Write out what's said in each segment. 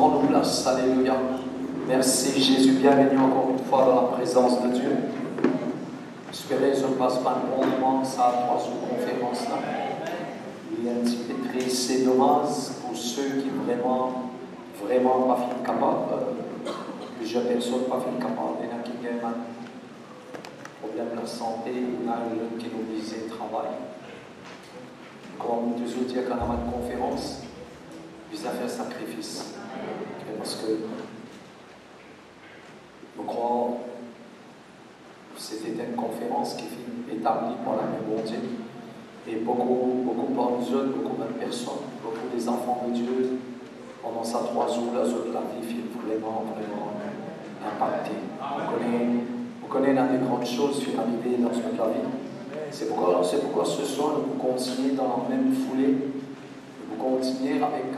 prendre place. Alléluia. Merci Jésus, bienvenue encore une fois dans la présence de Dieu. J'espère que je passe pas un bon moment, ça, 3 sous-conférences là. Il est un petit peu triste, c'est dommage pour ceux qui vraiment pas fini capable. Plusieurs personnes pas fini capable. Il y en a qui ont un problème de santé, il y en a qui ont obligé de travail. Comme toujours dire qu'en a de conférence, ils ont fait un sacrifice. Parce que je crois que c'était une conférence qui fut établie par la même bon Dieu. Et beaucoup parmi eux, beaucoup de personnes, beaucoup des enfants de Dieu, pendant ces 3 jours, la vie fut vraiment impactée. On connaît l'une des grandes choses qui sont arrivées dans toute la vie. C'est pourquoi ce soir, nous continuons dans la même foulée. Nous continuons avec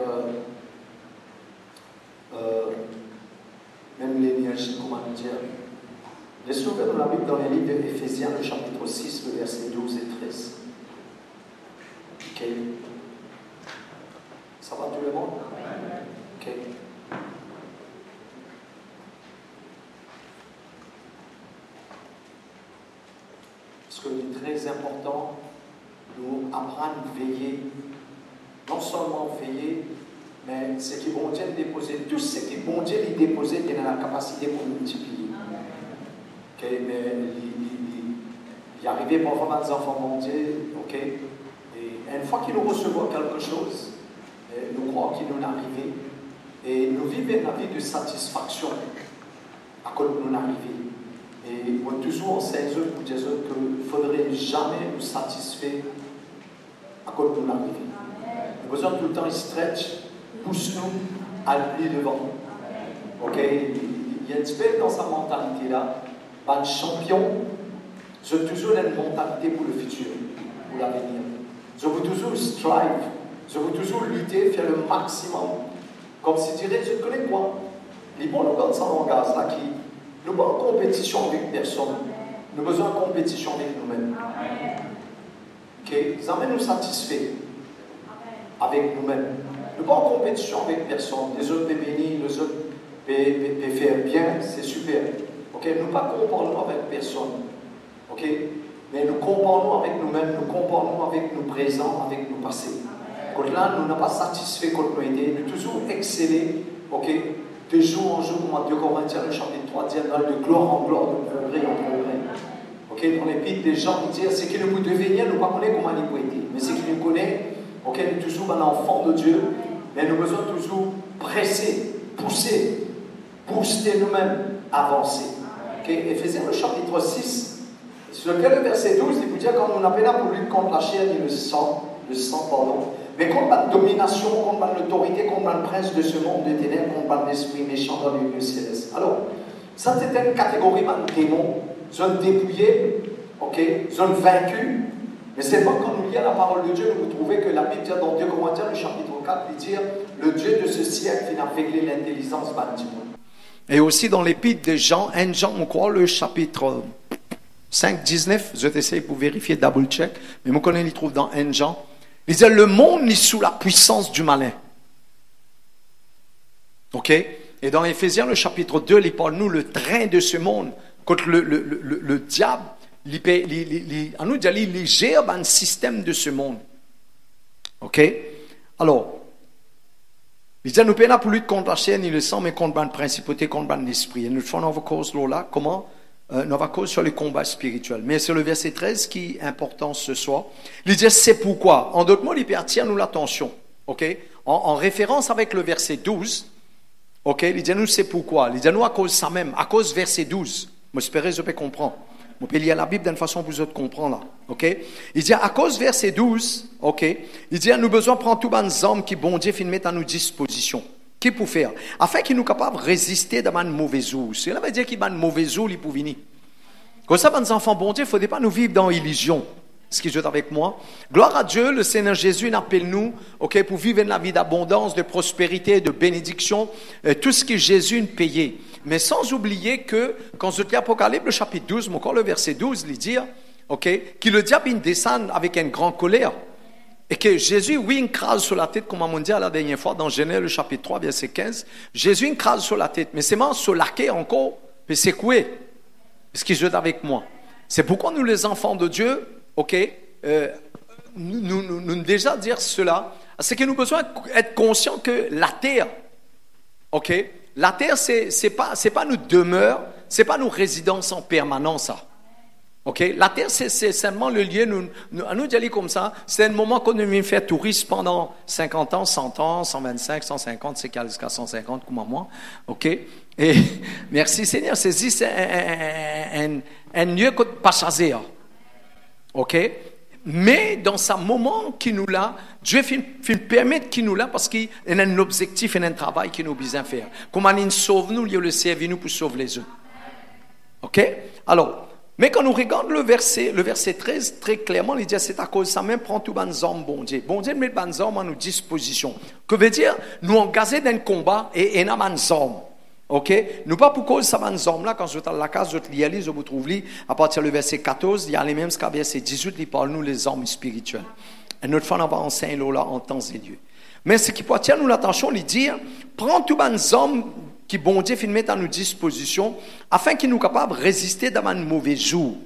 même l'énergie, comment dire. Laissez ouvrir dans la Bible dans les livres d'Éphésiens, le chapitre 6, le verset 12 et 13. Ok. Ça va tout le monde? Ok. Parce que c'est très important de nous apprendre à veiller. Non seulement veiller, mais ce qui bon Dieu déposé, tout ce qui bon Dieu lui déposé, il a la capacité pour multiplier. Ok, mais il est arrivé parfois dans les enfants bon Dieu, ok, et une fois qu'il nous reçoit quelque chose, nous croyons qu'il nous est arrivé, et nous vivons la vie de satisfaction à cause de nous arriver. Et moi toujours enseigne pour dire qu'il ne faudrait jamais nous satisfaire à cause de nous arriver. Nous besoin tout le temps stretch, pousse-nous à aller devant. Ok, il y a une espèce dans sa mentalité là. Pas de champion, je veux toujours une mentalité pour le futur, pour l'avenir. Je veux toujours strive, je veux toujours lutter, faire le maximum. Comme si tu dirais, je connais quoi. Les bons nous donnent son langage là qui, nous pas en compétition avec personne, nous avons besoin de compétition avec nous-mêmes. Ok, ça nous satisfait avec nous-mêmes. Nous pas en compétition avec personne. Les autres peuvent bénir, les autres peuvent faire bien, c'est super. Ok, nous ne pas comparons avec personne. Ok, mais nous comparons avec nous-mêmes, nous comparons avec nos présents, avec nos passés. Quand là, nous n'avons pas satisfait quand nous aider, nous toujours exceller. Ok, de jour en jour, comme 2 Corinthiens, le chapitre 3 dit, de gloire en gloire, de progrès en progrès. Ok, dans l'épître, des gens qui disent, ce qui nous devenir, nous ne connaissons pas comment nous aider. Mais ce qui nous connaît, ok, nous sommes toujours un enfant de Dieu, mais nous devons toujours presser, pousser, booster nous-mêmes, avancer. Okay. Éphésiens le chapitre 6, sur lequel le verset 12, il vous dit quand on appelle là pour lutter contre la chair et le sang, mais contre la domination, contre l'autorité, contre le prince de ce monde de ténèbres, contre l'esprit méchant dans les lieux célestes. Alors, ça c'était une catégorie de démons, zone dépouillée, ok, zone vaincue, mais c'est pas quand nous lisons la parole de Dieu, vous trouvez que la Bible dit dans 2 Corinthiens, le chapitre 4, il dit le Dieu de ce siècle qui n'a aveuglé l'intelligence du monde. Et aussi dans l'épître de Jean, 1 Jean, on croit le chapitre 5, 19, je t'essaye pour vérifier, double check, mais mon collègue il trouve dans 1 Jean, il dit le monde est sous la puissance du malin. Ok? Et dans Éphésiens, le chapitre 2, il parle nous le train de ce monde, contre le diable, il gère un système de ce monde. Ok? Alors, il dit, nous payons pour lutter contre la chair, ni le sang, mais contre la principauté, contre l'esprit. Et nous faisons notre cause là, comment? Notre cause sur le combat spirituel. Mais c'est le verset 13 qui est important ce soir. Il dit, c'est pourquoi. En d'autres mots, il peut attirer nous l'attention. Ok? En référence avec le verset 12, ok? Il dit, nous, c'est pourquoi. Il dit, nous, à cause de ça même, à cause verset 12. J'espère que je peux comprendre. On peut lire la Bible d'une façon pour vous autres comprendre. Ok? Il dit, à cause verset 12, ok? Il dit, nous besoin de prendre tous les hommes qui, bon Dieu, fait mettre à nos dispositions. Qui pour faire? Afin qu'ils nous capables de résister dans une mauvaise eau. Cela veut dire qu'il y a une mauvaise eau, il peut venir. Comme ça, les enfants, bon Dieu, il ne faudrait pas nous vivre dans l'illusion. Ce qui est avec moi. Gloire à Dieu, le Seigneur Jésus nous appelle nous, ok, pour vivre une vie d'abondance, de prospérité, de bénédiction, tout ce que Jésus nous payait. Mais sans oublier que, quand je lis Apocalypse, le chapitre 12, encore le verset 12, il dit, ok, que le diable il descend avec une grande colère. Et que Jésus, oui, il crase sur la tête, comme on dit la dernière fois, dans Genèse, le chapitre 3, verset 15. Jésus, il crase sur la tête. Mais c'est moi, sur la quai encore, puis c'est coué. Parce qu'il joue avec moi. C'est pourquoi nous, les enfants de Dieu, ok, nous déjà dire cela, c'est que nous avons besoin d'être conscients que la terre, ok, la terre, c'est pas nos demeures, c'est pas nos résidences en permanence, ça. Ok, la terre, c'est seulement le lieu, à nous d'aller comme ça, c'est un moment qu'on vient faire touriste pendant 50 ans, 100 ans, 125, 150, c'est jusqu'à 150, comme moi, ok, et merci Seigneur, c'est un lieu qu'on ne peut pas choisir, ok, mais dans ce moment qui nous l'a, Dieu permet qu'il nous l'a parce qu'il y a un objectif et un travail qu'il nous a besoin de faire. Comment il sauve nous, il le servir nous pour sauver les autres. Ok, alors, mais quand nous regardons le verset 13, très clairement, il dit c'est à cause de ça même, prend tout les hommes, bon Dieu. Bon Dieu met les hommes à nos dispositions. Que veut dire, nous engager dans un combat et nous avons des hommes. Ok? Nous pas pour cause de ces hommes-là, quand je suis à la case, je lis, je vous trouve, à partir du verset 14, il y a les mêmes qu'à verset 18, il parle nous les hommes spirituels. Et notre fois, on va enseigner là en temps et lieu. Mais ce qui peut attirer nous l'attention, il dit, prends tous les hommes qui, bon Dieu, met à nos dispositions, afin qu'ils nous capables de résister dans un mauvais jour.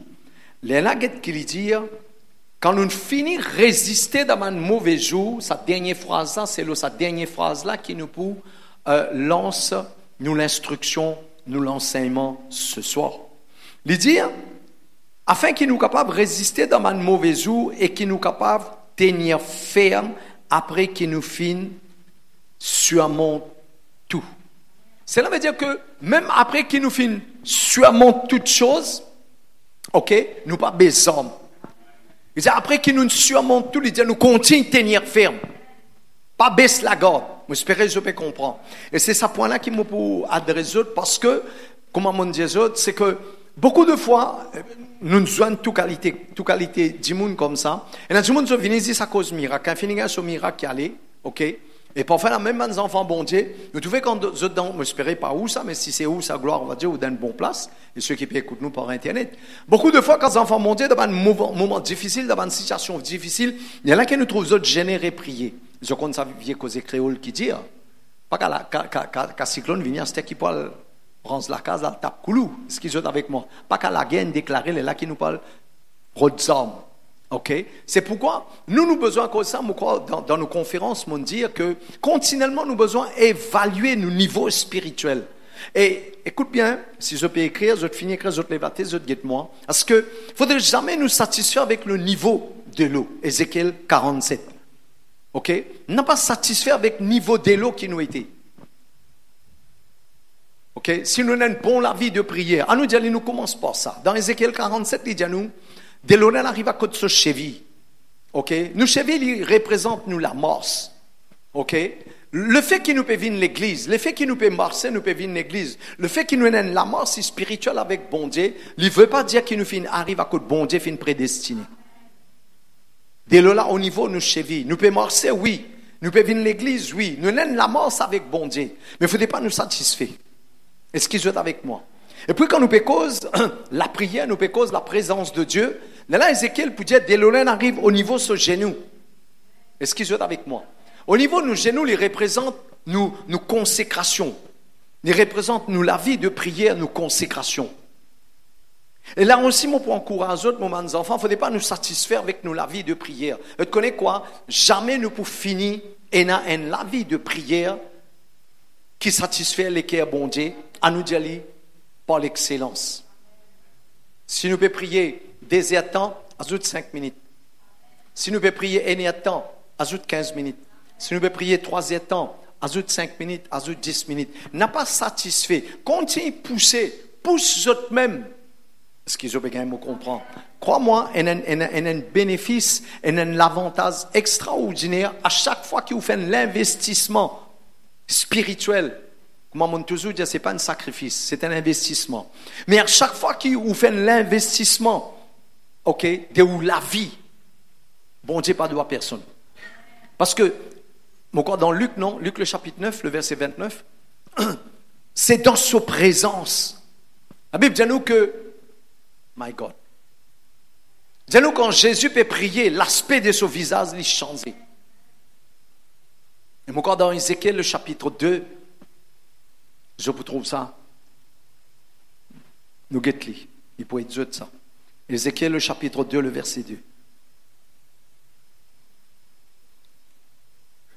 Les naguettes qu'il dit, quand nous finissons de résister dans un mauvais jour, cette dernière phrase-là, c'est cette dernière phrase-là qui nous lance nous l'instruction, nous l'enseignement ce soir. Il dit, afin qu'ils nous capables de résister dans un mauvais jour et qu'ils nous capables de tenir ferme après qu'ils nous finissent surmontent tout. Cela veut dire que même après qu'ils nous finissent surmontent toutes choses, ok, nous pas besoin. Il dit après qu'ils nous surmontent tout, il dit nous continuons de tenir ferme. Pas baisse la garde. J'espère que je peux comprendre. Et c'est ce point-là qui m'a pour adresser parce que, comme on dit c'est que beaucoup de fois, nous avons toute qualité du monde comme ça. Et dans le monde, nous venons ici à cause de miracle. Quand il finit ce miracle qui allait, ok? Et parfois, la même les enfants, bon Dieu, nous trouvons quand nous sommes, j'espère pas où ça, mais si c'est où sa gloire, on va dire, ou dans une bonne place, et ceux qui peuvent écouter nous par Internet. Beaucoup de fois, quand les enfants, bon Dieu, dans un moment difficile, dans une situation difficile, il y en a qui nous trouvent autres générés prier. Je connais ça vieux cause créole qui dit, pas qu'à cyclone vient, c'était qui parle, range la case, là, tape coulou, ce qu'ils ont avec moi. Pas qu'à la guerre déclarée, les là qui nous parlent, rodzam. Ok? C'est pourquoi nous avons besoin, comme ça, dans nos conférences, nous dire que continuellement nous avons besoin d'évaluer nos niveaux spirituels. Et écoute bien, si je peux écrire, je te finis écrire, je te l'évater, je te guette moi. Parce que il ne faudrait jamais nous satisfaire avec le niveau de l'eau. Ézéchiel 47. Ok? N'a pas satisfait avec le niveau de l'eau qui nous était. Ok? Si nous avons un bon la vie de prière, à nous dire, nous commence par ça. Dans Ézéchiel 47, il dit à nous, de l'eau arrive à côté de ce cheville. Ok? Nous cheville, il représente nous la morse. Ok? Le fait qu'il nous peut venir l'église, le fait qu'il nous peut marcher, nous peut venir l'église, le fait qu'il nous donne la morse spirituelle avec bon Dieu, il ne veut pas dire qu'il nous arrive à côté de bon Dieu, fin prédestiné. De là, au niveau de nos chevilles, nous pouvons marcher, oui. Nous pouvons venir l'église, oui. Nous avons la mort avec bon Dieu. Mais il ne faudrait pas nous satisfaire. Est-ce qu'ils sont avec moi? Et puis quand nous pouvons cause la prière, nous pouvons cause la présence de Dieu. Là, Ézéchiel peut dire, dès l'on arrive au niveau de ce genou. Est-ce qu'ils sont avec moi? Au niveau de nos genoux, ils représentent nos consécrations. Ils représentent nous la vie de prière, nos consécrations. Et là aussi, moi, pour encourager autres moments des enfants, il ne faudrait pas nous satisfaire avec nous la vie de prière. Et tu connais quoi? Jamais nous pour finir la vie de prière qui satisfait les cœurs bon Dieu, à nous dire par l'excellence. Si nous pouvons prier des heures de temps, ajoute 5 minutes. Si nous pouvons prier une heure de temps, ajoute 15 minutes. Si nous pouvons prier 3 heures de temps, ajoute 5 minutes, ajoute 10 minutes. N'a pas satisfait. Continue à pousser. Pousse autres même. Ce qu'ils ont besoin de comprendre. Crois-moi, il y a un bénéfice, il y a un avantage extraordinaire à chaque fois que vous faites l'investissement spirituel. Comme on toujours dit, ce n'est pas un sacrifice, c'est un investissement. Mais à chaque fois que vous faites l'investissement, ok, de où la vie, bon Dieu pas de personne. Parce que, dans Luc, non, Luc le chapitre 9, le verset 29, c'est dans sa présence. La Bible dit à nous que, my God, Dis-nous, quand Jésus peut prier, l'aspect de son visage lui change. Et encore dans Ézéchiel, le chapitre 2, je vous trouve ça. Nous guettons, il peut être de ça. Ézéchiel, le chapitre 2, le verset 2.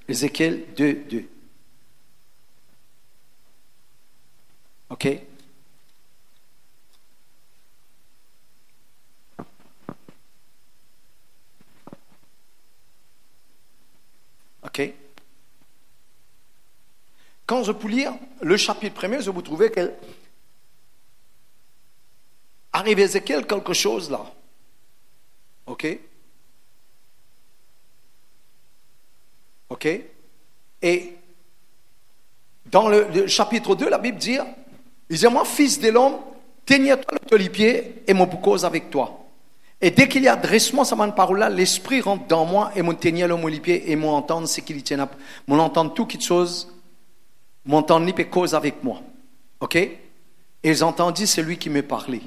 Ézéchiel 2, 2. OK? OK? Quand je peux lire le chapitre premier, je vous trouvais qu'elle arrive Ézéchiel quelque chose là. OK? OK? Et dans le chapitre 2, la Bible dit, il dit, moi, fils de l'homme, teigne-toi les pieds et mon cause avec toi. Et dès qu'il y a dressement sur ma parole là, l'esprit rentre dans moi et mon teigne le pied et mon entendre ce qu'il tient, mon entendre tout quelque chose, mon entendre ni cause avec moi. OK? Et ils entendirent celui qui me parlait.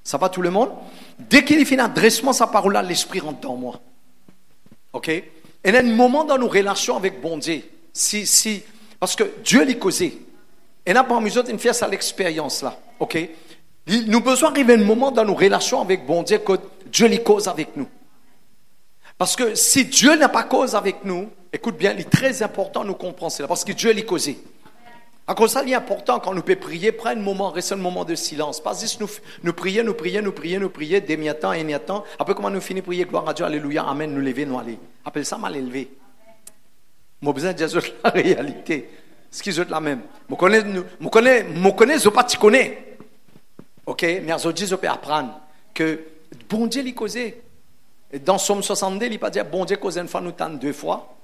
Ça va tout le monde? Dès qu'il finit dressement sa parole là, l'esprit rentre dans moi. OK? Et il y a un moment dans nos relations avec bon Dieu, parce que Dieu l'a causé. Et n'a pas besoin de faire ça l'expérience là. OK? Nous avons besoin d'arriver à un moment dans nos relations avec bon Dieu que Dieu les cause avec nous. Parce que si Dieu n'a pas cause avec nous, écoute bien, il est très important de nous comprendre cela, parce que Dieu l'a causé. À cause de ça, il est important quand nous pouvons prier, prendre un moment, rester un moment de silence. Pas juste nous prier, des mi-temps et mi-temps. Après, comment nous finissons de prier, gloire à Dieu, alléluia, amen, nous lever, nous aller. Appelle ça mal élevé. Moi, besoin de dire la réalité. Ce qui est la même. Je connais, je pas te connais. OK? Mais je dis, je peux apprendre que bon Dieu l'a causé. Dans Somme 62, il n'a pas dit bon Dieu cause une fois, nous tente 2 fois.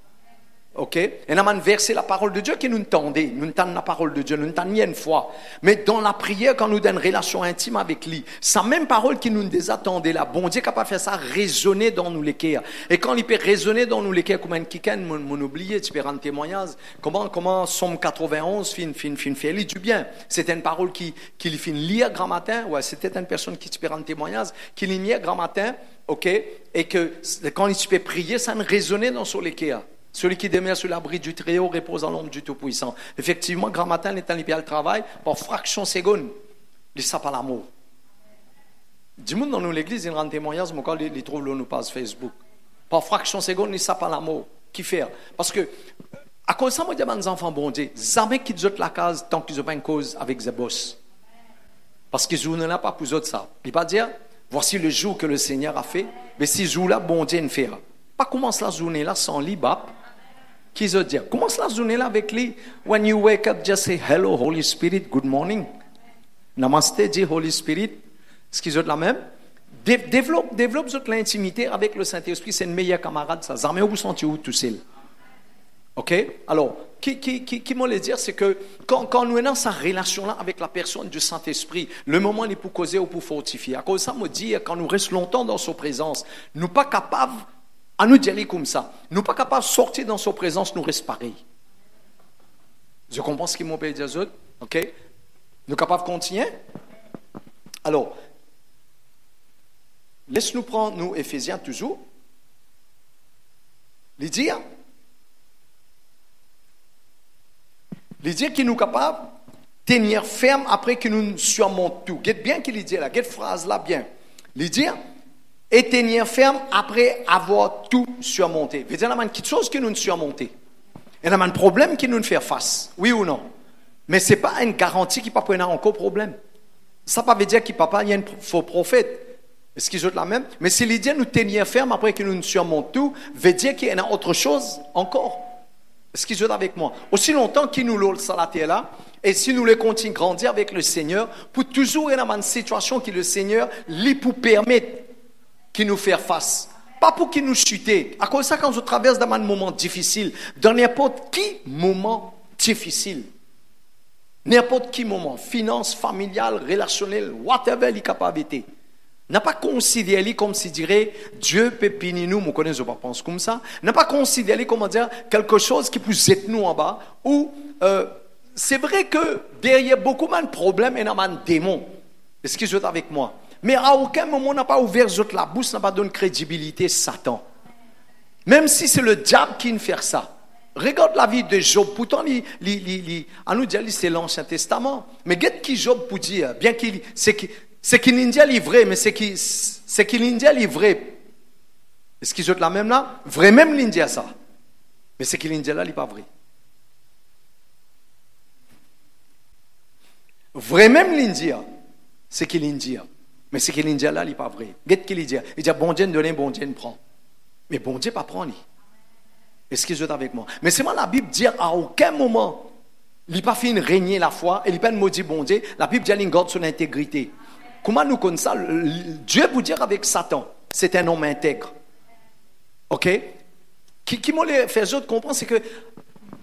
OK? Et on a versé la parole de Dieu qui nous tendait. Nous tendons la parole de Dieu, nous tendons une fois. Mais dans la prière, quand nous avons une relation intime avec lui, c'est la même parole qui nous désattendait là. Bon Dieu est capable de faire ça résonner dans nous les cœurs. Et quand il peut résonner dans nous les cœurs, comme un kikan, mon oublié, tu peux rendre témoignage. Comment Somme 91 fait lui du bien. C'était une parole qui fait lire grand matin. Ouais, c'était une personne qui peut rendre témoignage, qui lit grand matin. OK? Et que quand il peut prier, ça résonnait dans son les cœurs. Celui qui demeure sur l'abri du Très-Haut repose en l'ombre du Tout-Puissant. Effectivement, grand matin, il est en le travail, par fraction seconde, il ne pas l'amour. Dis-moi dans l'église, il rend témoignage, mais quand il trouve nos pages Facebook. Par fraction seconde, il ne pas l'amour. Qui fait? Parce que, à cause de ça, moi, je dis à mes enfants, bon Dieu, jamais qu'ils jettent la case tant qu'ils n'ont pas une cause avec les boss. Parce qu'ils ne là pas pour eux ça. Il ne va pas dire, voici le jour que le Seigneur a fait, mais si jour-là, bon Dieu ne fait pas. Pas commence la journée-là sans l'ibap. Qui veut dire, commence la journée là avec lui. When you wake up, just say hello, Holy Spirit, good morning. Namaste, dis Holy Spirit. Ce qui est la même. Développe l'intimité avec le Saint-Esprit, c'est une meilleure camarade, ça. Jamais vous sentez où tout seul. OK? Alors, qui m'a le dire, c'est que quand nous sommes dans sa relation-là avec la personne du Saint-Esprit, le moment est pour causer ou pour fortifier. À cause de ça, me dit, quand nous restons longtemps dans sa présence, nous ne sommes pas capables à nous dire comme ça. Nous ne sommes pas capables de sortir dans sa présence, nous restons pareils. Je comprends ce qu'ils m'ont dit aux autres. OK? Nous sommes capables de continuer? Alors, laisse-nous prendre, nous, Éphésiens, toujours. Les dire qu'il nous capables de tenir ferme après que nous surmontons tout. Guette bien qu'il dit là, guette phrase là bien. Les dire et tenir ferme après avoir tout surmonté. Il y a quelque chose qui nous surmonté. Il y a un problème qui nous fait face. Oui ou non? Mais ce n'est pas une garantie qu'il n'y a pas encore problème. Ça ne veut pas dire qu'il n'y a pas un faux prophète. Est-ce qu'ils ont la même? Mais si l'idée nous tenir ferme après que nous surmontons tout, veut dire qu'il y a autre chose encore. Est-ce qu'ils sont avec moi? Aussi longtemps qu'il nous l'ont sur la terre là, et si nous les continuons à grandir avec le Seigneur, pour toujours y avoir une situation que le Seigneur lui pour permettre qui nous fait face. Pas pour qu'il nous chute. À cause de ça, quand je traverse dans un moment difficile, dans n'importe qui moment difficile, n'importe qui moment, finance, familiale, relationnel, whatever il est capable d'être, n'a pas considéré comme si dirait Dieu peut punir nous, je connais, je ne pense pas comme ça, n'a pas considéré comme dire quelque chose qui peut être nous en bas, ou c'est vrai que derrière beaucoup de problèmes, il y a un démon. Est-ce qu'ils sont avec moi? Mais à aucun moment, on n'a pas ouvert la bouche, on n'a pas donné crédibilité à Satan. Même si c'est le diable qui fait ça. Regarde la vie de Job. Pourtant, on nous dit c'est l'Ancien Testament. Mais qu'est-ce que Job peut dire? Bien qu'il, c'est qu'il est livré, mais c'est qu'il est livré. Est-ce qu'ils ont la même là? Vrai même l'Indien ça. Mais c'est qu'il est là, il n'est pas vrai. Vrai même l'Indien, c'est qu'il est indien. Mais c'est qu'il est indien là, il n'est pas vrai. Qu'est-ce qu'il dit? Il dit bon Dieu donne, bon Dieu prend. Mais bon Dieu pas prendre. Est-ce qu'ils sont avec moi? Mais c'est moi la Bible dit à aucun moment, il n'a pas fait régner la foi, et il n'a pas maudit bon Dieu. La Bible dit qu'il garde son intégrité. Comment nous connaissons ça? Dieu vous dire avec Satan, c'est un homme intègre. Ok? Qui m'a fait autres comprendre, c'est que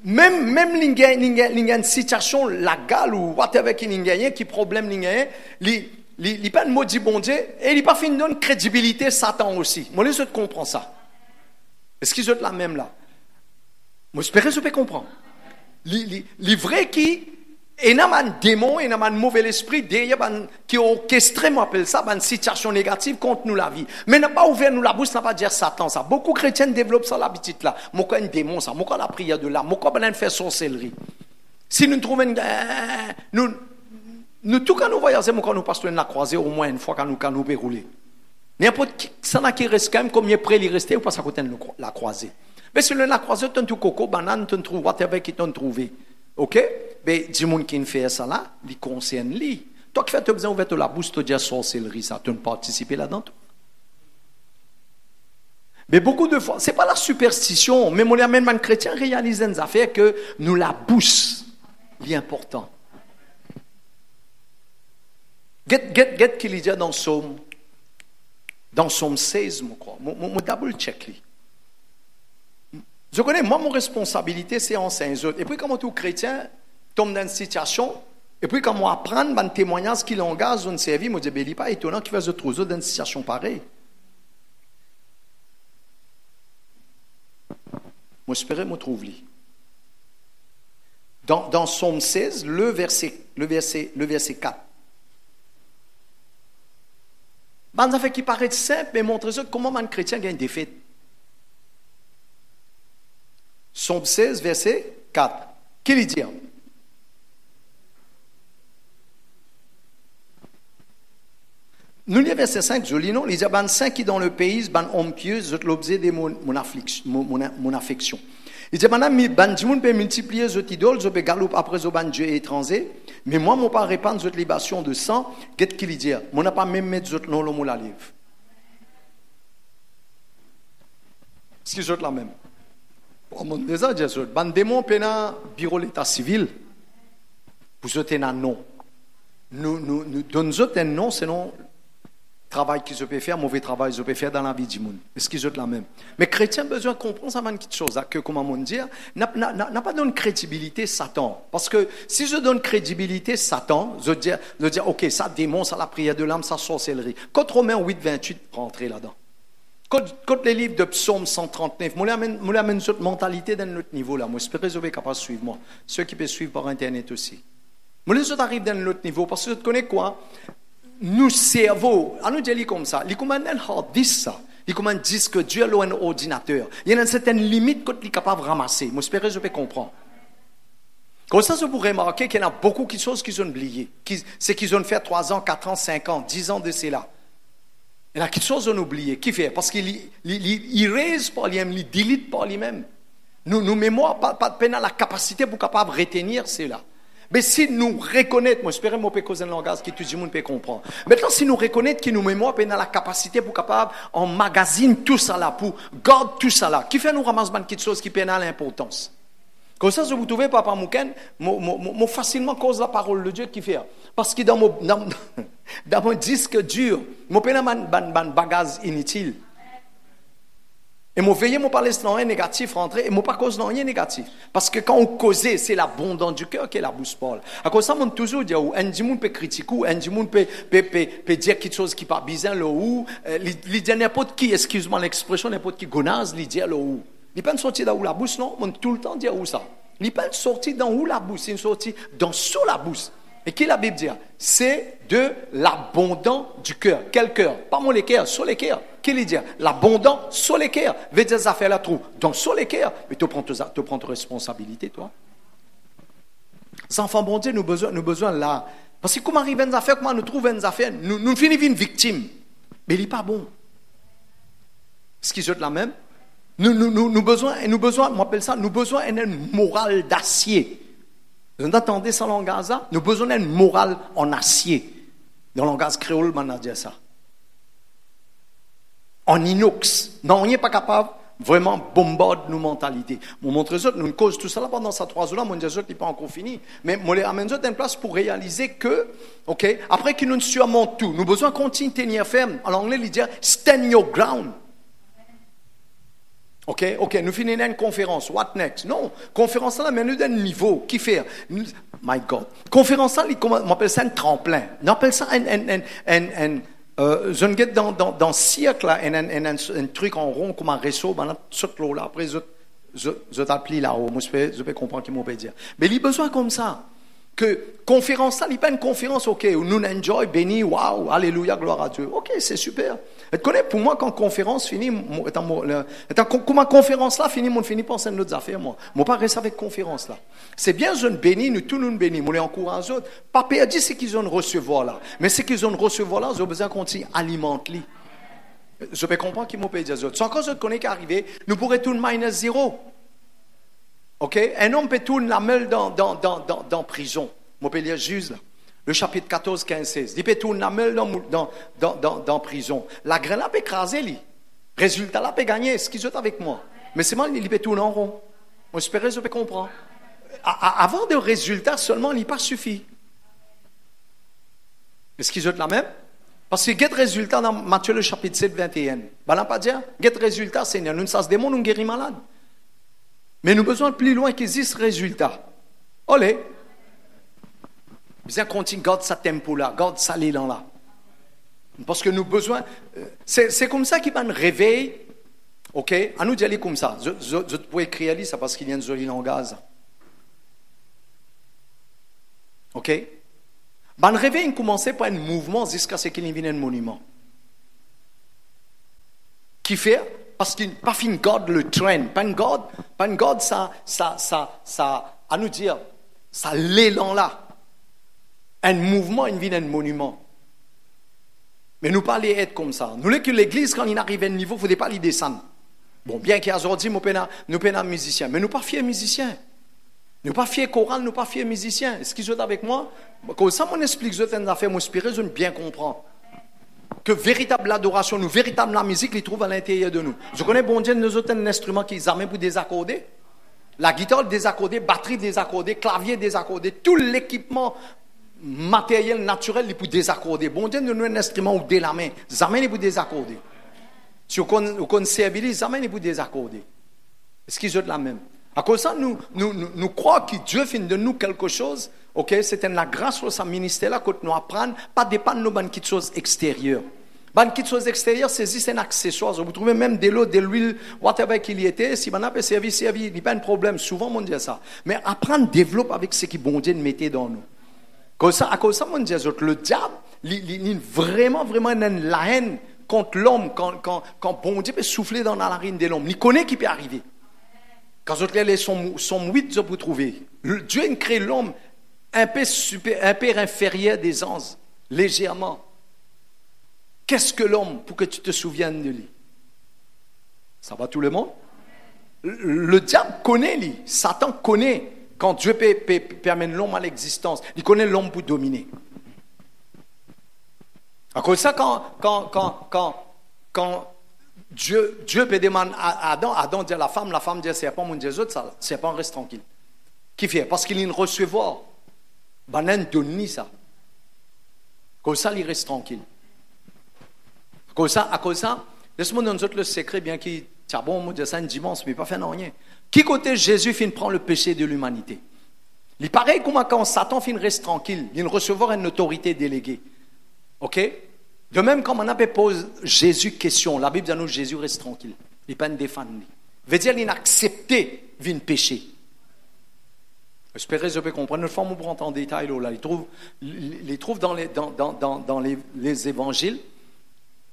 même il y a une situation légale ou whatever qui problème il n'a pas maudit bon Dieu, et il n'a pas fait une crédibilité Satan aussi. Moi, les autres comprennent ça. Est-ce qu'ils ont la même là? Moi, j'espère que je peux comprendre. Les vrais qui, il y a un démon, il y a un mauvais esprit, qui orchestré, on appelle ça, une situation négative contre nous la vie. Mais n'a pas ouvert nous la bouche, n'a pas dire Satan ça. Beaucoup de chrétiens développent ça l'habitude là. Moi, un démon ça, moi, la prière de là, moi, on fait sorcellerie. Si nous trouvons nous tout quand nous voyageons, quand nous passons la croisée, au moins une fois quand nous rouler. N'importe qui, ça n'a qui reste quand même, comme il est prêt, il reste, ou passe à côté de la croisée. Mais si la croisée, tu as tout coco, banane, tu trouves, whatever qui t'ont trouvé. Ok? Mais, dis monde qui fait ça là, il concerne lui. Toi qui fais besoin ouvert la bouche, tu dis sorcellerie, ça, tu ne participes là-dedans. Mais beaucoup de fois, c'est pas la superstition, mais mon même un chrétien réalise des affaires que nous la bouche, c'est important. Get qu'il y a dans Somme 16, je crois. Mon double check lui. Je connais, moi, mon responsabilité, c'est enseigner les autres. Et puis, quand tout chrétien tombe dans une situation, et puis, quand moi apprendre un témoignage qui l'engage dans une service, je me dis, il n'est pas étonnant qu'il fasse autres autres dans une situation pareille. Moi, j'espère me trouve lui. Dans Somme 16, le verset 4. Ça fait qui paraît simple, mais montre comment un chrétien gagne des défaite. Somme 16, verset 4. Qu'il dit? Nous lisons verset 5, je lis non, il dit, ban 5 qui dans le pays, ban homme pieux, je l'objet de mon affection. Il dit, ban dimoun peut multiplier zot idole, je peux galouper après zo ban Dieu étranger, mais moi, mon pas répandre zot libation de sang, qu'est-ce qu'il dit? Mon n'a pas même mettre zot non l'homme la livre. Est-ce qu'ils sont la même? Mon déjà dit zot, ban démon pena bureau l'état civil, pour zot un nom. Nous donnons zot un nom, sinon travail qu'ils peuvent faire, mauvais travail qu'ils peuvent faire dans la vie du monde. Est-ce qu'ils ont la même? Mais chrétiens besoin de comprendre ça une petite chose, que comment on dit, n'a pas donné crédibilité Satan. Parce que si je donne crédibilité Satan, je dis ok, ça démon, ça la prière de l'âme, ça sorcellerie. Quand Romains 8, 28 rentrer là-dedans. Quand les livres de Psaume 139, moi l'amène cette mentalité dans notre niveau là. Moi j'espère que vous êtes capable de suivre moi. Ceux qui peuvent suivre par internet aussi. Moi les autres arrivent dans notre niveau parce que je connais quoi? Nous cerveau, on nous dit comme ça, il commande un hard disk ça, il commande disque dur ou un ordinateur. Il y a une certaine limite qu'il est capable de ramasser. Moi j'espère que je peux comprendre. Comme ça, vous pourrez remarquer qu'il y en a beaucoup de choses qu'ils ont oubliées. C'est qu'ils ont fait 3 ans, 4 ans, 5 ans, 10 ans de cela. Il y en a quelque chose qu'on a oublié. Qui fait? Parce qu'il erase par lui-même, il delete par lui-même. Nos mémoires, pas de peine à la capacité pour capable de retenir cela. Mais si nous reconnaissons, moi j'espère que je peux causer un langage que tout le monde peut comprendre. Maintenant, si nous reconnaissons que nos mémoires ont la capacité pour capable emmagasiner tout ça là, pour garder tout ça là, qui fait nous ramasser quelque chose qui a l'importance. Comme ça, je vous trouvez, Papa Mouken, moi facilement cause la parole de Dieu qui fait. Parce que dans mon disque dur, je n'ai pas un bagage inutile. Et je veille mon parler dans rien négatif rentrer et mon pas cause dans rien négatif parce que quand on cause c'est l'abondance du cœur qui est la bouche parle. À cause ça on toujours dit ou un monde peut critiquer ou un monde peut dire quelque chose qui pas bizarre là ou il dit n'importe qui excuse-moi l'expression n'importe qui gonaze il dit là où il pas sorti dans où la bouche non on tout le temps dire où ça il pas sorti dans où la bouche c'est une sortie dans sous la bouche Et qui la Bible dit? C'est de l'abondant du cœur. Quel cœur? Pas mon les cœurs, sur les cœurs. Qui lui dit? L'abondant sur les cœurs. Veut dire ça fait la trou. Donc sur les cœurs. Mais tu prends ta responsabilité, toi. Les enfants, bon Dieu, nous besoin là. Parce que comment arrive une affaire, comment nous trouvons une affaire, nous finissons une victime. Mais il n'est pas bon. Ce qui est la même. Nous besoin, on appelle ça, nous besoin d'une morale d'acier. Vous entendez ça, langage? Nous besoin d'une morale en acier. Dans le langage créole, on a dit ça. En inox. Non, on n'est pas capable vraiment bombarde nos mentalités. Mon montre ça, nous cause tout ça là pendant ces 3 jours là, mon Dieu, n'est pas encore fini. Mais moi les amène en place pour réaliser que, ok, après que nous surmontons tout, nous besoin continuer de tenir ferme. En anglais, il dit stand your ground. Ok, nous finissons une conférence. What next? Non, conférence là, mais nous d'un niveau. Qui fait? My God. Conférence là, on appelle ça un tremplin. On appelle ça je ne guette dans siècle là, un truc en rond comme un réseau, ben là, saute l'eau là. Après, je t'applique là-haut. Moi, je peux comprendre ce qu'il m'a dire. Mais il a besoin comme ça. Que conférence ça, il n'est pas une conférence, ok, où nous enjoy, béni, waouh, alléluia, gloire à Dieu. Ok, c'est super. Tu connais, pour moi, quand conférence finit, comment conférence là finit, on finit par penser à nos affaires, moi. Moi, pas rester avec conférence là. C'est bien, je ne bénis, nous tous nous bénis, moi, les encourage autres. Pas perdu ce qu'ils ont recevoir là. Mais ce qu'ils ont recevoir là, ils ont besoin qu'on s'y alimente. Je peux comprendre qu'ils m'ont payé des autres. Sans cause de connaître qu'arriver, nous pourrions tout minus 0. Ok? Un homme peut tourner la meule dans prison. Je peux lire juste là. Le chapitre 14, 15, 16. Il peut tourner la meule dans prison. La graine là peut écraser lui. Résultat là peut gagner. Ce qu'ils ont avec moi. Mais c'est mal, il peut tourner en rond. Moi, j'espère que je peux comprendre. Avoir des résultats seulement, il n'est pas suffit. Est-ce qu'ils ont la même? Parce que get résultat dans Matthieu le chapitre 7, 21. Ben là, pas dire, get résultat, Seigneur. Nous ne sommes des démons, nous guéris malade. Mais nous avons besoin de plus loin qu'ils aient ce résultat. Olé. Bien continue, garde sa tempo là, garde sa l'élan là. Parce que nous avons besoin. C'est comme ça qu'il va nous réveiller. Ok? À nous d'y aller comme ça. Je pourrais écrire ça parce qu'il y a une jolie langage. Ok? Ben, le réveil, il commençait par un mouvement jusqu'à ce qu'il y ait un monument. Qui fait? Parce qu'il n'a pas fait une garde le train. Pas une garde, ça, à nous dire, ça l'élan là. Un mouvement, il vient un monument. Mais nous pas les être comme ça. Nous, que l'église, quand il arrive à un niveau, il ne faudrait pas les descendre. Bon, bien qu'il y a aujourd'hui, nous sommes musiciens. Mais nous pas fiers musiciens. Nous pas fiers chorales, nous pas fiers musiciens. Est-ce qu'ils sont avec moi? Comme ça, mon explique une affaire, mon inspiré, je bien comprends. Que véritable adoration, nous, véritable la musique, ils trouvent à l'intérieur de nous. Je connais, bon Dieu, nous autres, un instrument qui amènent pour désaccorder. La guitare désaccordée, batterie désaccordée, clavier désaccordé, tout l'équipement matériel, naturel, il peut désaccorder. Bon Dieu, nous avons un instrument où dès la main, ils amènent pour désaccorder. Si vous connaissez, ils amènent pour désaccorder. Est-ce qu'ils ont la même? À cause de ça, nous croyons que Dieu fait de nous quelque chose. Ok, c'est la grâce de ce ministère-là que nous apprenons, pas dépendre de nos bonnes choses extérieures. Bonnes choses extérieures, c'est juste un accessoire. Vous trouvez même de l'eau, de l'huile, whatever qu'il y était, si on a servi, il n'y a pas un problème. Souvent, on dit ça. Mais apprendre, développer avec ce que bon Dieu mettait dans nous. À cause de ça, on dit le diable, il a vraiment la haine contre l'homme quand bon Dieu peut souffler dans la narine de l'homme. Il connaît qui peut arriver. Quand vous regardez son 8, vous trouvez. Dieu a créé l'homme un peu inférieur des anges, légèrement. Qu'est-ce que l'homme pour que tu te souviennes de lui? Ça va tout le monde? Le diable connaît lui. Satan connaît quand Dieu permet l'homme à l'existence. Il connaît l'homme pour dominer. À cause de ça, quand Dieu peut demander à Adam dit à la femme dit c'est pas mon Dieu, c'est pas reste tranquille. Qui fait? Parce qu'il est une recevoir. Ben, donne ça. Comme ça, il reste tranquille. À cause de ça, laisse-moi donner le secret, bien qu'il tiens bon, moi, dire ça un dimanche, mais pas fait rien. Qui côté Jésus finit prendre le péché de l'humanité? Il paraît comme quand Satan finit reste tranquille, il recevoir une autorité déléguée. Ok? De même, quand on a posé Jésus question, la Bible dit à nous Jésus reste tranquille. Il n'est pas défendu. Veut dire qu'il a accepté de péché. Espérez que je peux comprendre. Notre femme, on prend en détail là. Les trouve dans les évangiles.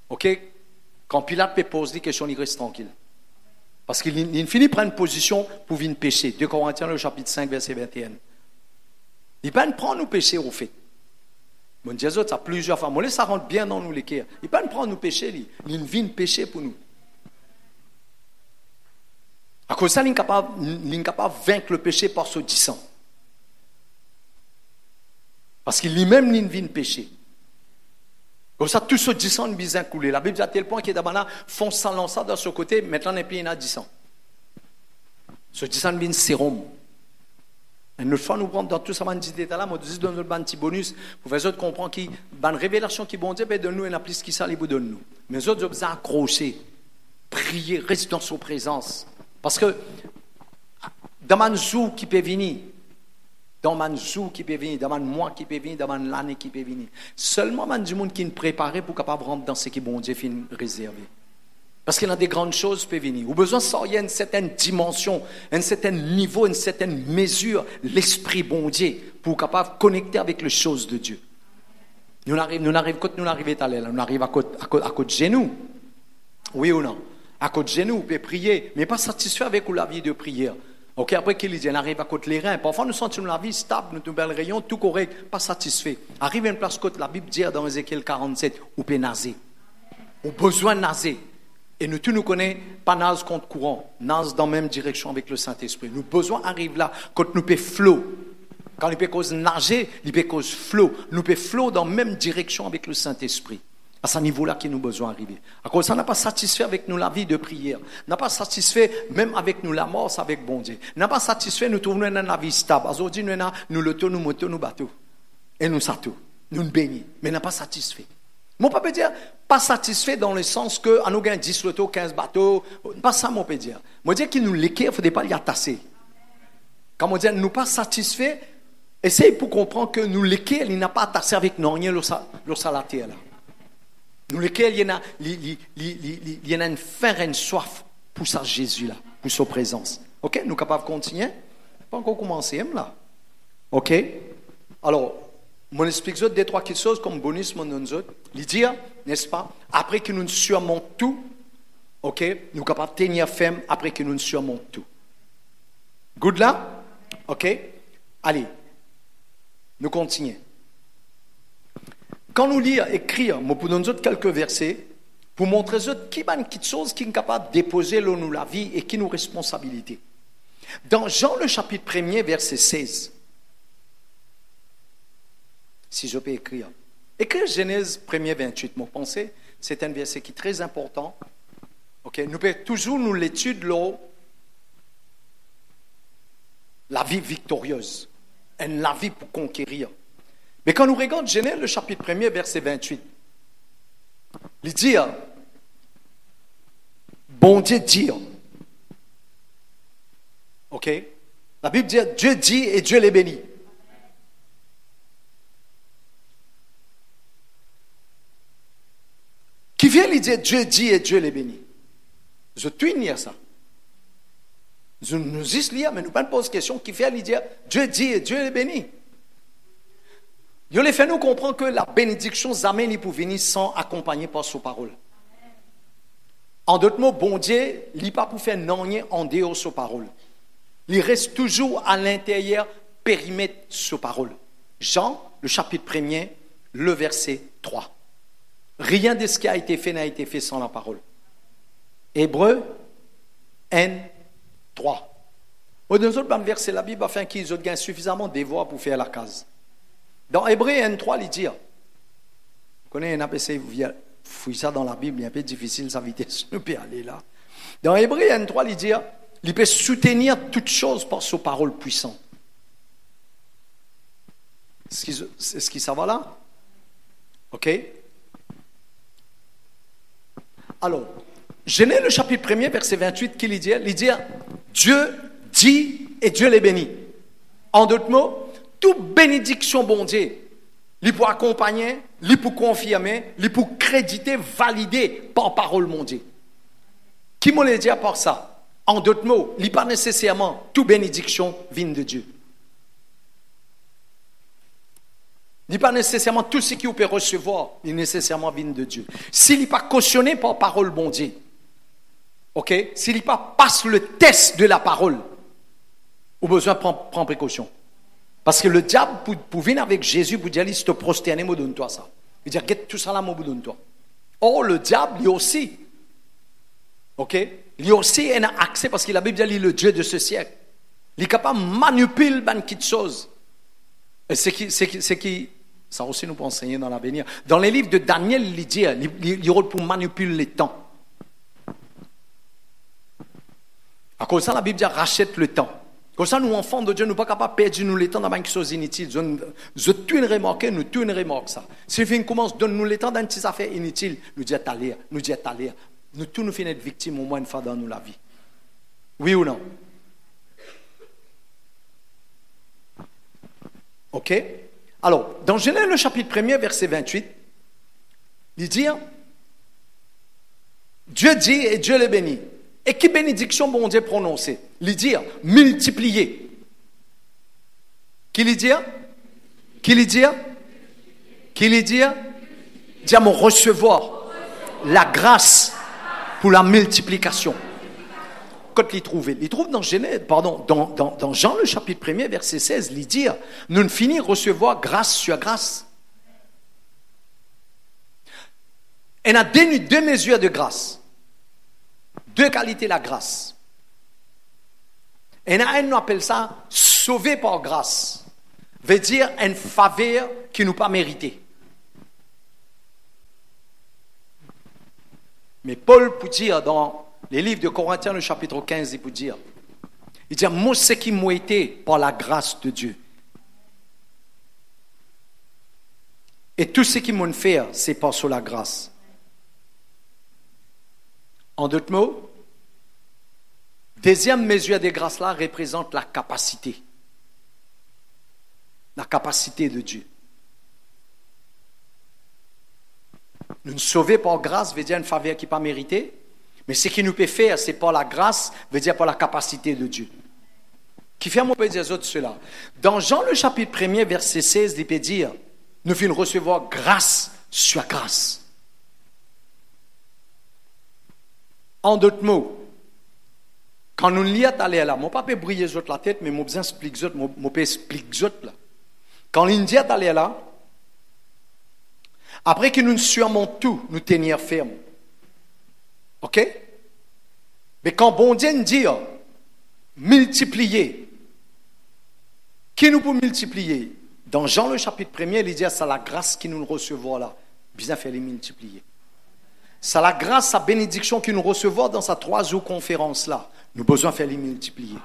OK? Quand Pilate peut poser des questions, il reste tranquille. Parce qu'il finit par une position pour venir pécher. 2 Corinthiens, le chapitre 5, verset 21. Il ne peut pas prendre nos péchés au fait. Bon Dieu, ça a plusieurs fois. Moi, ça rentre bien dans nous les cœurs. Il ne peut pas prendre nos péchés. Il vient pécher pour nous. À cause de ça, il est capable de vaincre le péché par ce sang. Parce qu'il lui-même, il vient pécher. Comme ça, tout ce 10 ans est bien coulé. La Bible dit à tel point qu'il y a des font ça, lancer de ce côté, maintenant, il y a 10 ans. Ce 10 ans est bien sérum. Et une fois, nous prenons dans tout ça, on dit là, on dit dans notre petit bonus, pour faire autres comprendre qu'il y a une révélation qui bon Dieu peut donner nous, et la plus qui ça, il vous donne nous. Mais les autres, vous accrocher, prier, rester dans sa présence. Parce que, dans mon jour qui peut venir, dans mon jour qui peut venir, dans mon mois qui peut venir, dans mon l'année qui peut venir, seulement man du monde qui est préparé pour capable rentrer dans ce qui bon Dieu fin réservé. Parce qu'il y a des grandes choses qui peuvent venir. Vous avez besoin de sortir une certaine dimension, un certain niveau, une certaine mesure, l'esprit bon Dieu, pour capable connecter avec les choses de Dieu. Nous arrivons à l'aile, nous arrivons à côté de genoux. Oui ou non? À côté de genoux, vous pouvez prier, mais pas satisfait avec la vie de prière. Ok, après qu'il dit, on arrive à côté les reins. Parfois, nous sentons la vie stable, nous bel rayon, tout correct, pas satisfait. Arrive à une place côté, la Bible dit dans Ézéchiel 47, vous pouvez naser. Vous avez besoin de naser. Et nous tous nous connaissons, pas nase contre courant, nase dans la même direction avec le Saint-Esprit. Nous besoin arrive là, quand nous pouvons flow. Quand nous pouvons cause nager, nous pouvons cause flow. Nous pouvons flow dans la même direction avec le Saint-Esprit. À ce niveau-là qu'il nous besoin d'arriver. À cause ça n'a pas satisfait avec nous la vie de prière. N'a pas satisfait même avec nous la mort avec bon Dieu. N'a pas satisfait nous trouvons dans la vie stable. Aujourd'hui nous le nous moto, nous bateau. Et nous ça tout. Nous nous bénis. Mais n'a pas satisfait. Mon papa peut dire pas satisfait dans le sens que à nous gagne 10 lotos, 15 bateaux. Pas ça mon peut dire. Moi dire qu'il nous l'équer, il faudrait pas y attacher. Quand on dit nous pas satisfait, essayez pour comprendre que nous l'équer, il n'a pas attaché avec nous rien le salatier là. Nous lesquels il y en a une faim et une soif pour ça Jésus là, pour sa présence. Ok, nous capables de continuer? Pas encore commencé là. Ok. Alors, mon explique deux trois petites choses comme bonus mon nous autres. Il dit, n'est-ce pas? Après que nous surmontons tout, ok, nous capables de tenir ferme après que nous surmontons tout. Good là? Ok. Allez, nous continuons. Quand nous lisons, écrire, nous pouvons nous quelques versets pour montrer qui est quelque chose qui est capable de déposer nous la vie et qui nous responsabilité. Dans Jean le chapitre 1er, verset 16, si je peux écrire. Écrire Genèse 1er, 28, mon pensée, c'est un verset qui est très important. Okay? Nous pouvons toujours nous l'étudier la vie victorieuse, la vie pour conquérir. Mais quand nous regardons Genèse, le chapitre 1er, verset 28, il dit, bon Dieu dit, ok? La Bible dit, Dieu dit et Dieu les bénit. Qui vient lui dire, Dieu dit et Dieu les bénit? Je dois lire ça. Je nous dis lire, mais nous pas pose question, qui vient lui dire, Dieu dit et Dieu les bénit? Dieu les fait nous comprendre que la bénédiction jamais pour venir sans accompagner par sa parole. En d'autres mots, bon Dieu, il n'est pas pour faire non rien en dehors de sa parole. Il reste toujours à l'intérieur, périmètre de sa parole. Jean, le chapitre 1er, le verset 3. Rien de ce qui a été fait n'a été fait sans la parole. Hébreux, N, 3. Dans les autres versets, la Bible afin qu'ils aient suffisamment de devoirs pour faire la case. Dans Hébreux N3, il dit, vous connaissez un APC, vous fouillez ça dans la Bible, il est un peu difficile, sa vitesse, nous peut aller là. Dans Hébreux N3, il dit, il peut soutenir toutes choses par sa parole puissante. Est-ce que ça va là? Ok? Alors, Genèse le chapitre 1er, verset 28, qu'il dit, Dieu dit et Dieu les bénit. En d'autres mots, toute bénédiction, bon Dieu, il pour accompagner, il pour confirmer, il pour créditer, valider par parole, mon Dieu. Qui me l'a dit par ça? En d'autres mots, il pas nécessairement toute bénédiction vient de Dieu. Il n'est pas nécessairement tout ce qu'il peut recevoir, il est nécessairement vient de Dieu. S'il n'est pas cautionné par parole bon Dieu, ok? S'il n'est pas passe le test de la parole, au besoin prendre précaution. Parce que le diable, pour venir avec Jésus, pour dire, si te prosterner, moi donne-toi ça. Il dit, get tout ça là, moi donne-toi. Or, le diable, lui aussi, ok? Lui aussi, il a accès, parce que la Bible dit, il est le Dieu de ce siècle. Il est capable de manipuler beaucoup de choses. Et c'est qui, ça aussi nous peut enseigner dans l'avenir. Dans les livres de Daniel, il dit, il rôle pour manipuler les temps. À cause de ça, la Bible dit, rachète le temps. Comme ça, nous, enfants de Dieu, nous ne sommes pas capables de perdre nous le temps dans une chose inutile. Je tout une remarque, nous tout une remarque ça. Si on commence, donne-nous le temps dans une petite affaire inutile, nous dit à lire, nous dit à lire. Nous tous nous finissons être victimes au moins une fois dans nous la vie. Oui ou non? Ok? Alors, dans Genèse, le chapitre 1er, verset 28, il dit, Dieu dit et Dieu le bénit. Et qui bénédiction bon Dieu prononcée? Il dit, multiplier. Qui lui dit? Qui lui dit? Qui lui dit? Dit à mon recevoir la grâce pour la multiplication. Quand il trouve dans Genèse, dans Jean le chapitre 1er, verset 16, il dit, nous ne finissons recevoir grâce sur grâce. On a deux mesures de grâce. Deux qualités la grâce. Et on appelle ça sauvé par grâce. Veut dire une faveur qui nous pas méritée. Mais Paul peut dire dans les livres de Corinthiens, le chapitre 15, il peut dire, moi, ce qui m'a été par la grâce de Dieu. Et tout ce qui m'a fait, c'est par sur la grâce. En d'autres mots, deuxième mesure de grâce là représente la capacité. La capacité de Dieu. Nous sauver par grâce veut dire une faveur qui n'est pas méritée, mais ce qui nous peut faire, c'est par la grâce, veut dire par la capacité de Dieu. Qui fait mon peut dire cela. Dans Jean le chapitre 1er, verset 16, il peut dire, nous venons recevoir grâce sur grâce. En d'autres mots, quand nous lisons aller là, je ne peux pas briller la tête, mais je peux expliquer là. Quand nous lisons aller là, après que nous surmontons tout, nous tenir ferme. Ok? Mais quand bon Dieu nous dit multiplier, qui nous peut multiplier? Dans Jean le chapitre 1er, il dit c'est la grâce qui nous recevons là. Bien fait les multiplier. C'est la grâce, sa bénédiction que nous recevons dans sa 3 jours conférence là. Nous avons besoin de faire les multiplier.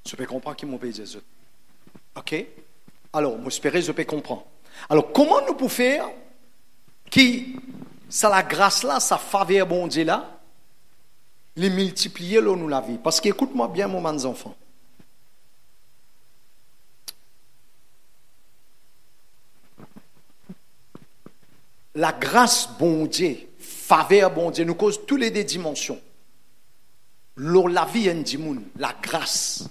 Je peux comprendre qui m'ont payé. Ok? Alors, j'espère je peux comprendre. Alors, comment nous pouvons faire qui, c'est la grâce là, sa faveur bon Dieu là, les multiplier là nous la vie? Parce que écoute-moi bien, mes enfants. La grâce bon Dieu, faveur bon Dieu, nous cause toutes les dimensions. La vie en dit la grâce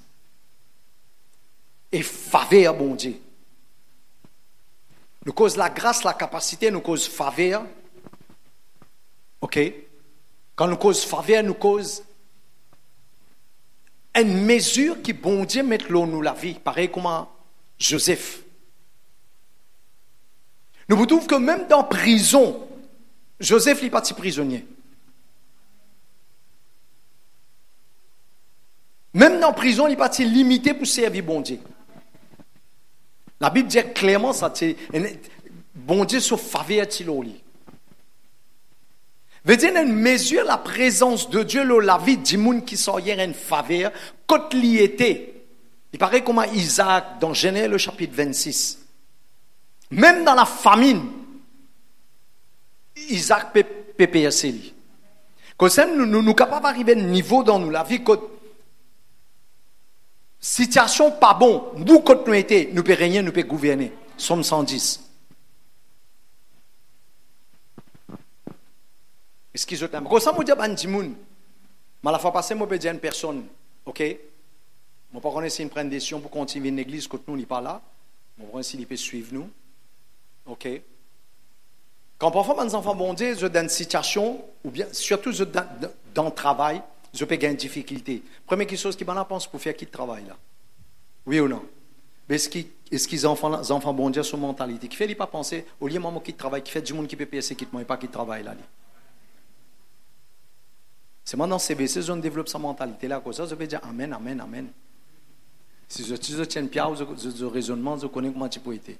et faveur bon Dieu. Nous cause la grâce, la capacité, nous cause faveur. Ok? Quand nous cause faveur, nous cause une mesure qui bon Dieu met l'eau nous la vie, pareil comme Joseph. Nous vous trouvons que même dans la prison, Joseph n'est pas petit prisonnier. Même dans la prison, il n'est pas limité pour servir bon Dieu. La Bible dit clairement ça, bon Dieu sauf faveur de l'oli. Veut dire une mesure la présence de Dieu dans la vie du monde qui sort hier une faveur quand il était. Il paraît comme Isaac dans Genèse le chapitre 26. Même dans la famine, Isaac peut payer ses lits. Comme ça, nous sommes capables d'arriver à un niveau dans nous, la vie, que situation pas bon, nous, quand nous étions, nous pouvons régner, nous pouvons gouverner. Somme 110. Est-ce qu'ils ont un peu? Comme ça, je dis à Bandimoun, mais la fois passée, je peux dire à une personne, ok, je ne sais pas si une prenne décision pour continuer une église quand nous n'est pas là. On va essayer de suivre nous. OK? Quand parfois, mes enfants bon Dieu, je dans une situation, ou bien, surtout dans le travail, je peux gagner une difficulté. Première chose qui m'en pense pour faire qui travail là? Oui ou non? Mais est-ce qu'ils enfants bon Dieu sur mentalité? Qui fait pas penser, au lieu de maman qui travaille, qui fait du monde qui peut payer ses quittes, moi, et pas qui travaille là. C'est maintenant CBC, je développe sa mentalité là, comme ça, je peux dire Amen, Amen, Amen. Si je tiens une pierre, je raisonnement, je connais comment tu peux être.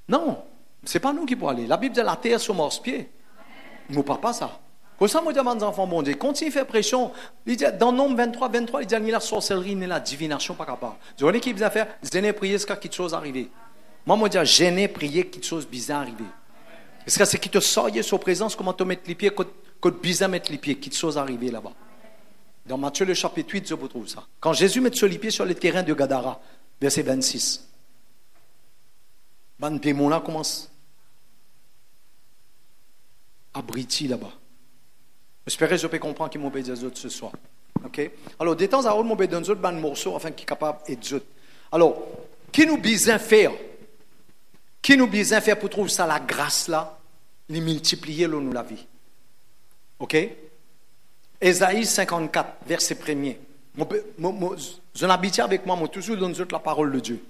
Non, ce n'est pas nous qui pouvons aller. La Bible dit la terre sur morse-pied. Nous ne parlons pas ça. Comme ça, moi, je demande aux enfants, bon Dieu, continue à faire pression. Il dit, dans Nombre 23, il dit, ni la sorcellerie, ni la divination, pas capable. Je vois qui a faire, je n'ai prié ce quelque chose arrivé. Moi, je dis, je n'ai prié quelque chose bizarre arrivé. Est-ce que c'est qui te sort sur présence, comment te mettre les pieds, que bizarre mettre les pieds, quelque chose arrivé là-bas. Dans Matthieu, le chapitre 8, je vous trouve ça. Quand Jésus met sur les pieds sur le terrain de Gadara, verset 26. Ben, démon là commence à briller là-bas. J'espère que je peux comprendre qui m'ont dit les autres ce soir. OK? Alors, de temps à autre, m'ont dit un autre morceau afin qu'il est capable d'être autres. Alors, qui nous besoin faire? Qui nous besoin faire pour trouver ça la grâce là, les multiplier là, nous la vie? OK? Ésaïe 54, verset 1er. Je n'habite avec moi, je toujours donne la parole de Dieu.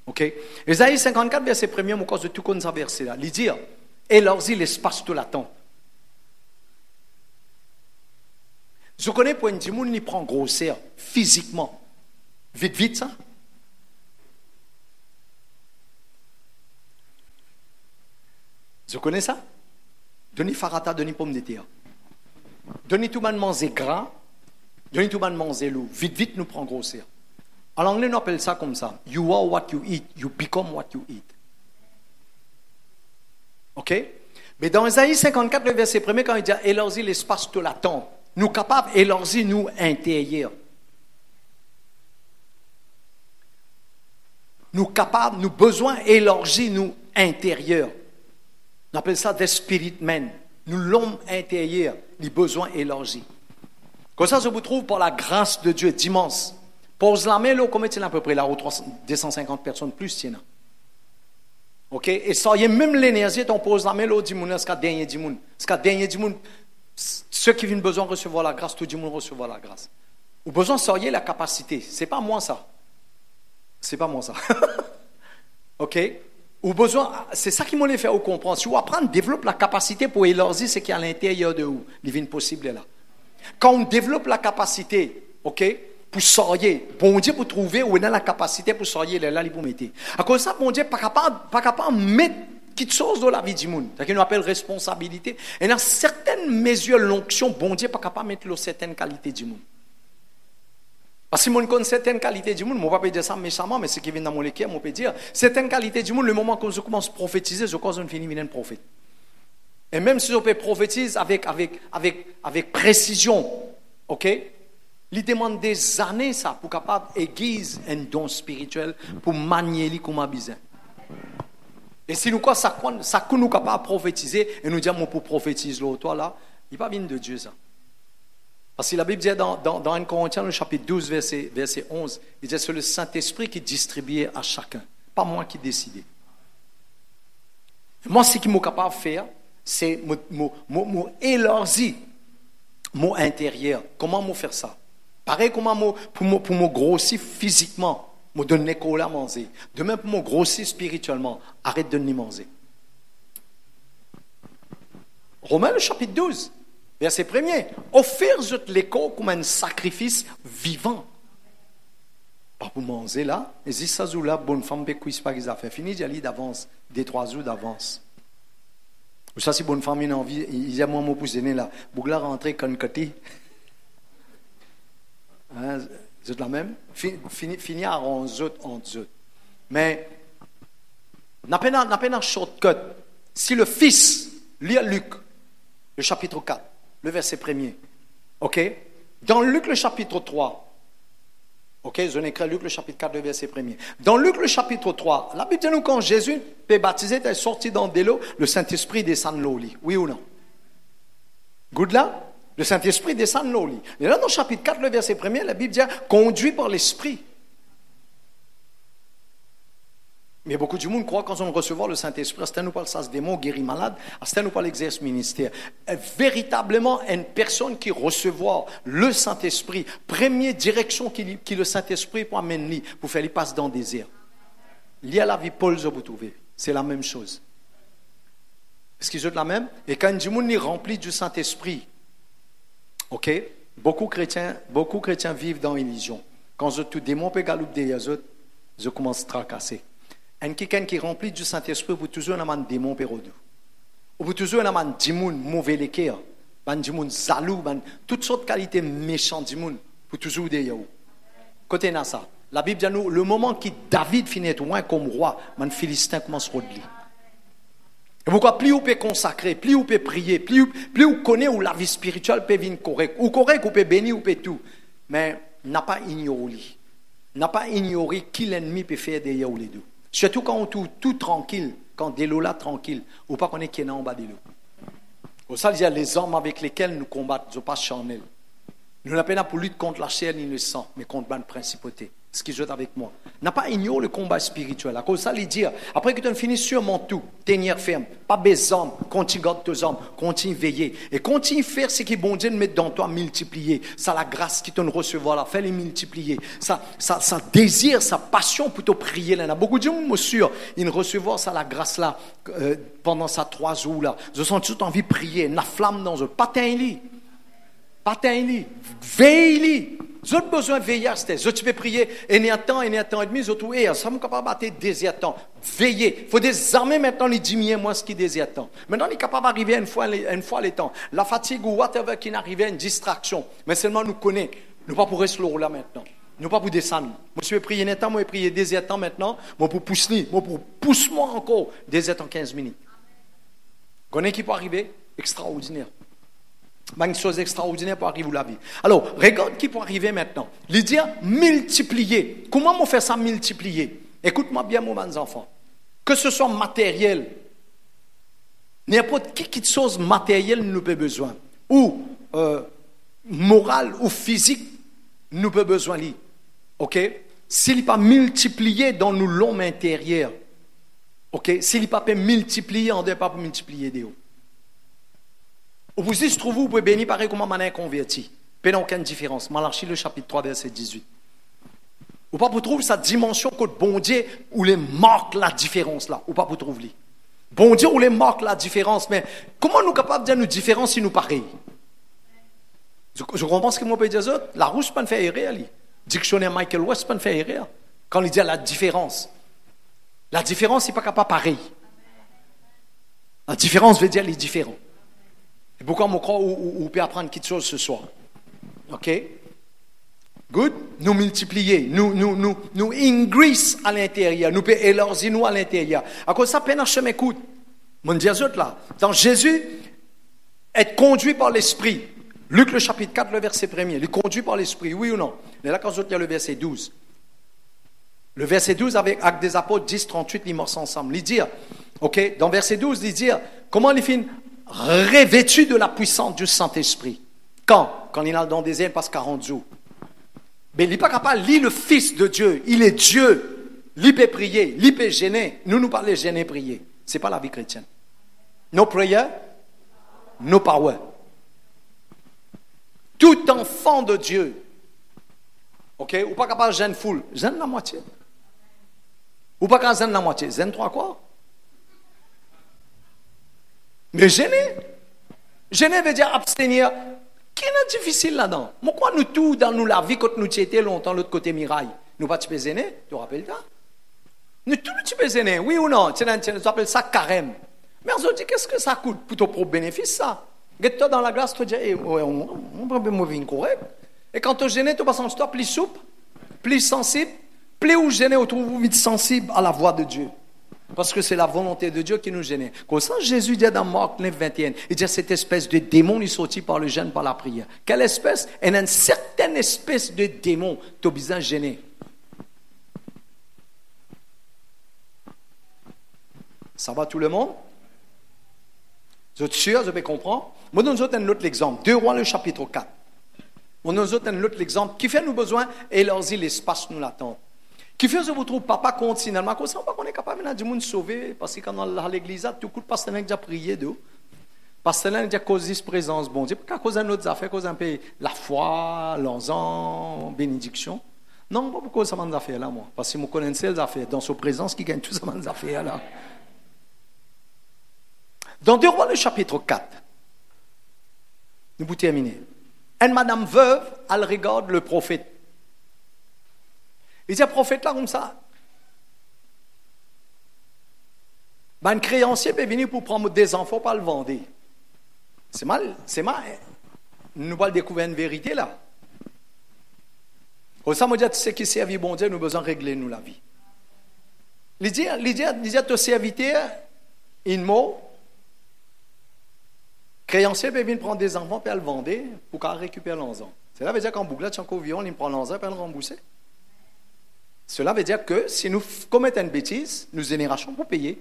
OK? Ésaïe 54, verset 1er, je cause de tout comme ça verset là. Il dit, et leur dit l'espace tout l'attend. Je connais pour un dimoun, il prend grosseur physiquement. Vite, vite ça. Je connais ça. Donnez farata, donnez pomme de terre. Donnez tout le monde manger gras, donnez tout le monde manger lourd. Vite, vite, nous prend grosseur. En anglais, on appelle ça comme ça. You are what you eat. You become what you eat. OK? Mais dans Isaïe 54, le verset 1er, quand il dit « élargis l'espace tout l'attend », nous capables d'élargir nous intérieur. Nous capables, nous besoin d'élargir nous intérieur. On appelle ça the spirit man. Nous l'homme intérieur, les besoins élargis. Comme ça, je vous trouve par la grâce de Dieu dimanche. Pose la main là, combien il y a à peu près là, 250 personnes plus, tiens. OK? Et ça y est, même l'énergie, on pose la main là, dimanche, c'est qu'à dernier dimanche. C'est qu'à dernier dimanche. Ceux qui ont besoin de recevoir la grâce, tout le monde recevoir la grâce. Ou besoin de sortir la capacité. C'est pas moi ça. C'est pas moi ça. OK? Ou besoin, c'est ça qui m'a fait comprendre. Si vous apprenez, développe la capacité pour élargir ce qui est à l'intérieur de vous. L'évine possible est là. Quand on développe la capacité, OK? Pour sortir, bon Dieu pour trouver où on a la capacité pour sortir, là, il pour mettre. À cause de ça, bon Dieu pas capable de mettre quelque chose dans la vie du monde. C'est ce qu'on appelle responsabilité. Et dans certaines mesures, l'onction, bon Dieu pas capable de mettre certaines qualités du monde. Parce que si on connaît certaines qualités du monde, je ne vais pas dire ça méchamment, mais ce qui vient dans mon équipe, je peux dire, certaines qualités du monde, le moment où je commence à prophétiser, je commence à finir un prophète. Et même si je peux prophétiser avec précision, ok? Il demande des années ça pour capable aiguiser un don spirituel pour manier comme un besoin. Et si nous quoi ça nous capable prophétiser et nous disons pour prophétiser toi là, il pas vient de Dieu ça. Parce que la Bible dit dans 1 Corinthiens, le chapitre 12, verset 11, il dit c'est le Saint-Esprit qui distribuait à chacun, pas moi qui décidais. Moi, ce qui suis capable de faire, c'est élargir mon intérieur. Comment me faire ça? Pareil comment pour me grossir physiquement, me donner quoi à manger. De même pour me grossir spirituellement, arrête de me manger. Romains, le chapitre 12. Verset 1er, offrez l'écho comme un sacrifice vivant. Pas pour manger là, et si ça joue là, bonne femme, pécuisse pas qu'ils a fait. Fini d'y aller d'avance, des 3 jours d'avance. Ou ça, si bonne femme, il a envie, il y a moi, mon pouce là, Bougla rentré quand côté. C'est la même. Fini à 11 autres, entre autres. Mais, n'a pas un shortcut. Si le fils, lit Luc, le chapitre 4, le verset 1er. OK? Dans Luc, le chapitre 3. OK? Je n'ai écrit Luc, le chapitre 4, le verset 1er. Dans Luc, le chapitre 3, la Bible dit nous quand Jésus est baptisé, il est sorti dans de l'eau, le Saint-Esprit descend de l'eau. Oui ou non? Good là? Le Saint-Esprit descend de l'eau. Et là, dans le chapitre 4, le verset 1er, la Bible dit conduit par l'Esprit. Mais beaucoup de monde croit quand on recevoir le Saint-Esprit, à ce nous parle ça se démon, guérit malade, à ce nous parle l'exercice ministère. Véritablement, une personne qui recevoir le Saint-Esprit, première direction qui le Saint-Esprit pour amener, pour faire lui passer dans le désert. Lié à la vie, Paul, vous trouvez. C'est la même chose. Est-ce qu'ils ont la même? Et quand du monde est rempli du Saint-Esprit, ok? Beaucoup de chrétiens vivent dans l'illusion. Quand tout démon peut galoper derrière eux, je commence à tracasser. Un quelqu'un qui est rempli du Saint-Esprit, vous toujours un démon pérodou. Vous toujours un démon mauvais l'équerre, un démon zalou, toutes sortes de qualités méchantes démon, pour toujours derrière vous. Côté na ça, la Bible dit nous, le moment que David finit loin comme roi, man Philistin commence à rôder. Et pourquoi plus vous pouvez consacrer, plus vous pouvez prier, plus vous connaissez où la vie spirituelle peut venir correcte, ou correct, ou peut bénir, ou peut tout, mais n'a pas ignoré, qui l'ennemi peut faire derrière les deux. Surtout quand on tout tranquille, quand des lots là tranquille, ou pas qu'on est qui est en bas des lots. Au ça, il y a les armes avec lesquelles nous combattons, ne sont pas charnels. Nous n'avons pas pour lutte contre la chair ni le sang, mais contre la principauté. Ce qui joue avec moi. N'a pas ignoré le combat spirituel. À cause de ça, il dit, après que tu as fini sûrement tout, tenir ferme, pas besoin, continue garder tes armes, continue veiller. Et continue faire ce que bon Dieu met dans toi, multiplier. Ça, la grâce qui te recevoir là, fais-les multiplier. Ça désir, sa passion pour te prier là. Il y a beaucoup de gens, moi sûr, ils recevoir ça, la grâce là, pendant ces 3 jours là. Je sens toute envie de prier, la flamme dans eux. Pas t'en veille. Vous avez besoin de veiller à ce tu peux prier, et il y a un temps et demi, vous avez ça me capable de battre désir temps. Veillez. Il faut des armées maintenant, les diminuer moins ce qui désire temps. Maintenant, il est capable d'arriver une fois les temps. La fatigue ou whatever qui n'arrive à une distraction. Mais seulement nous connaît. Nous pas pour rester là maintenant. Nous pas pour descendre. Moi, je vais prier un temps, moi, je vais prier désir temps maintenant. Moi, pour pousser, pousse-moi encore désir temps 15 minutes. Vous connaissez qui peut arriver? Extraordinaire. Une chose extraordinaire pour arriver à la vie. Alors, regarde qui peut arriver maintenant. Il dit multiplier. Comment on fait ça multiplier? Écoute-moi bien, mes enfants. Que ce soit matériel, n'importe quelle chose matérielle nous peut besoin, ou morale ou physique nous peut besoin. Ok? S'il n'est pas multiplié dans nos l'homme intérieur, ok? S'il n'est pas multiplié, on ne doit pas multiplier des hauts. Vous dites, vous pouvez bénir pareil comme un converti. Il n'y a aucune différence. Malachie, le chapitre 3, verset 18. Ou pas pour trouver cette dimension que bon Dieu, où les marque la différence là. Ou pas pour trouver. Bon Dieu, où les marque la différence. Mais comment nous sommes capables de dire nous différence si nous pareil? Je comprends ce que moi peux dire. La rouge ne peut pas faire erreur. Dictionnaire Michael West ne peut pas faire erreur. Quand il dit la différence. La différence, n'est pas capable pareil. La différence veut dire les différents. Et pourquoi on croit ou peut apprendre quelque chose ce soir? Ok? Good? Nous multiplier, nous increase à l'intérieur, nous peut élargir nous à l'intérieur. À cause de ça, peine à chemin écoute. Mon Dieu, là. Dans Jésus, être conduit par l'Esprit. Luc le chapitre 4, le verset 1er. Il est conduit par l'Esprit, oui ou non? Mais là, quand il y a le verset 12. Le verset 12 avec Actes des Apôtres 10, 38, ils marchent ensemble. Il dit, ok? Dans verset 12, il dit, comment il finit? Revêtu de la puissance du Saint-Esprit. Quand il est dans le désert, il passe 40 jours. Mais il n'est pas capable de lire le Fils de Dieu. Il est Dieu. Il peut prier, il peut gêner. Nous parlons gêner, prier. Ce n'est pas la vie chrétienne. No prayer, no power. Tout enfant de Dieu, ok, ou pas capable de gêner foule, gêne la moitié. Ou pas capable de gêner la moitié, gêne 3 quoi? Mais gêner. Gêner veut dire abstenir. Qui est difficile là-dedans? Pourquoi nous tous, dans nous, la vie, quand nous étions longtemps de l'autre côté miraille, nous pas tu peux gêner? Tu te rappelles ça? Nous tous, tu peux gêner, oui ou non? Tu appelles ça carême. Mais on se dit, qu'est-ce que ça coûte pour ton propre bénéfice, ça? Get-toi dans la glace, tu te dis, on prend bien mauvais correct. Et quand tu gênes, tu passes en toi plus souple, plus sensible, plus ou gêné, on trouve vite sensible à la voix de Dieu. Parce que c'est la volonté de Dieu qui nous gêne. Comme ça, Jésus dit dans Marc 9, 21, il dit cette espèce de démon est sorti par le jeûne, par la prière. Quelle espèce? Il y a une certaine espèce de démon qui a besoin de gêner. Ça va tout le monde? Vous êtes sûr, vous pouvez comprendre? Moi, nous avons un autre exemple. 2 Rois, le chapitre 4. Nous avons un autre exemple qui fait nous besoin d'élargir l'espace nous l'attend. Qui fait que votre papa continuellement, comme ça, on est capable de nous sauver, parce que quand on est à l'église, tout le monde passe déjà prié d'eux. Parce que là, il y a cause présence, bon Dieu, pas cause d'autres affaires, cause un peu la foi, l'onzan, bénédiction. Non, pas beaucoup de ça m'a affaires là, moi. Parce que je connais ces affaires, dans sa présence, qui gagne tout ça m'a affaires là. Dans 2 Rois, le chapitre 4, nous vous terminer. Une madame veuve, elle regarde le prophète. Il dit, le prophète là, comme ça. Ben, un créancier peut venir pour prendre des enfants, pas le vendre. C'est mal. Nous allons découvrir une vérité là. Comme ça, moi, je dis, tu sais qui servit bon Dieu, nous avons besoin de régler nous la vie. Il dit à ton serviteur, un mot, créancier peut venir prendre des enfants, puis le vendre, pour qu'il récupère l'enfant. Cela veut dire qu'en boucle, tu as encore violon, il prend l'enfant, puis le rembourser. Cela veut dire que si nous commettons une bêtise, nous générations pour payer.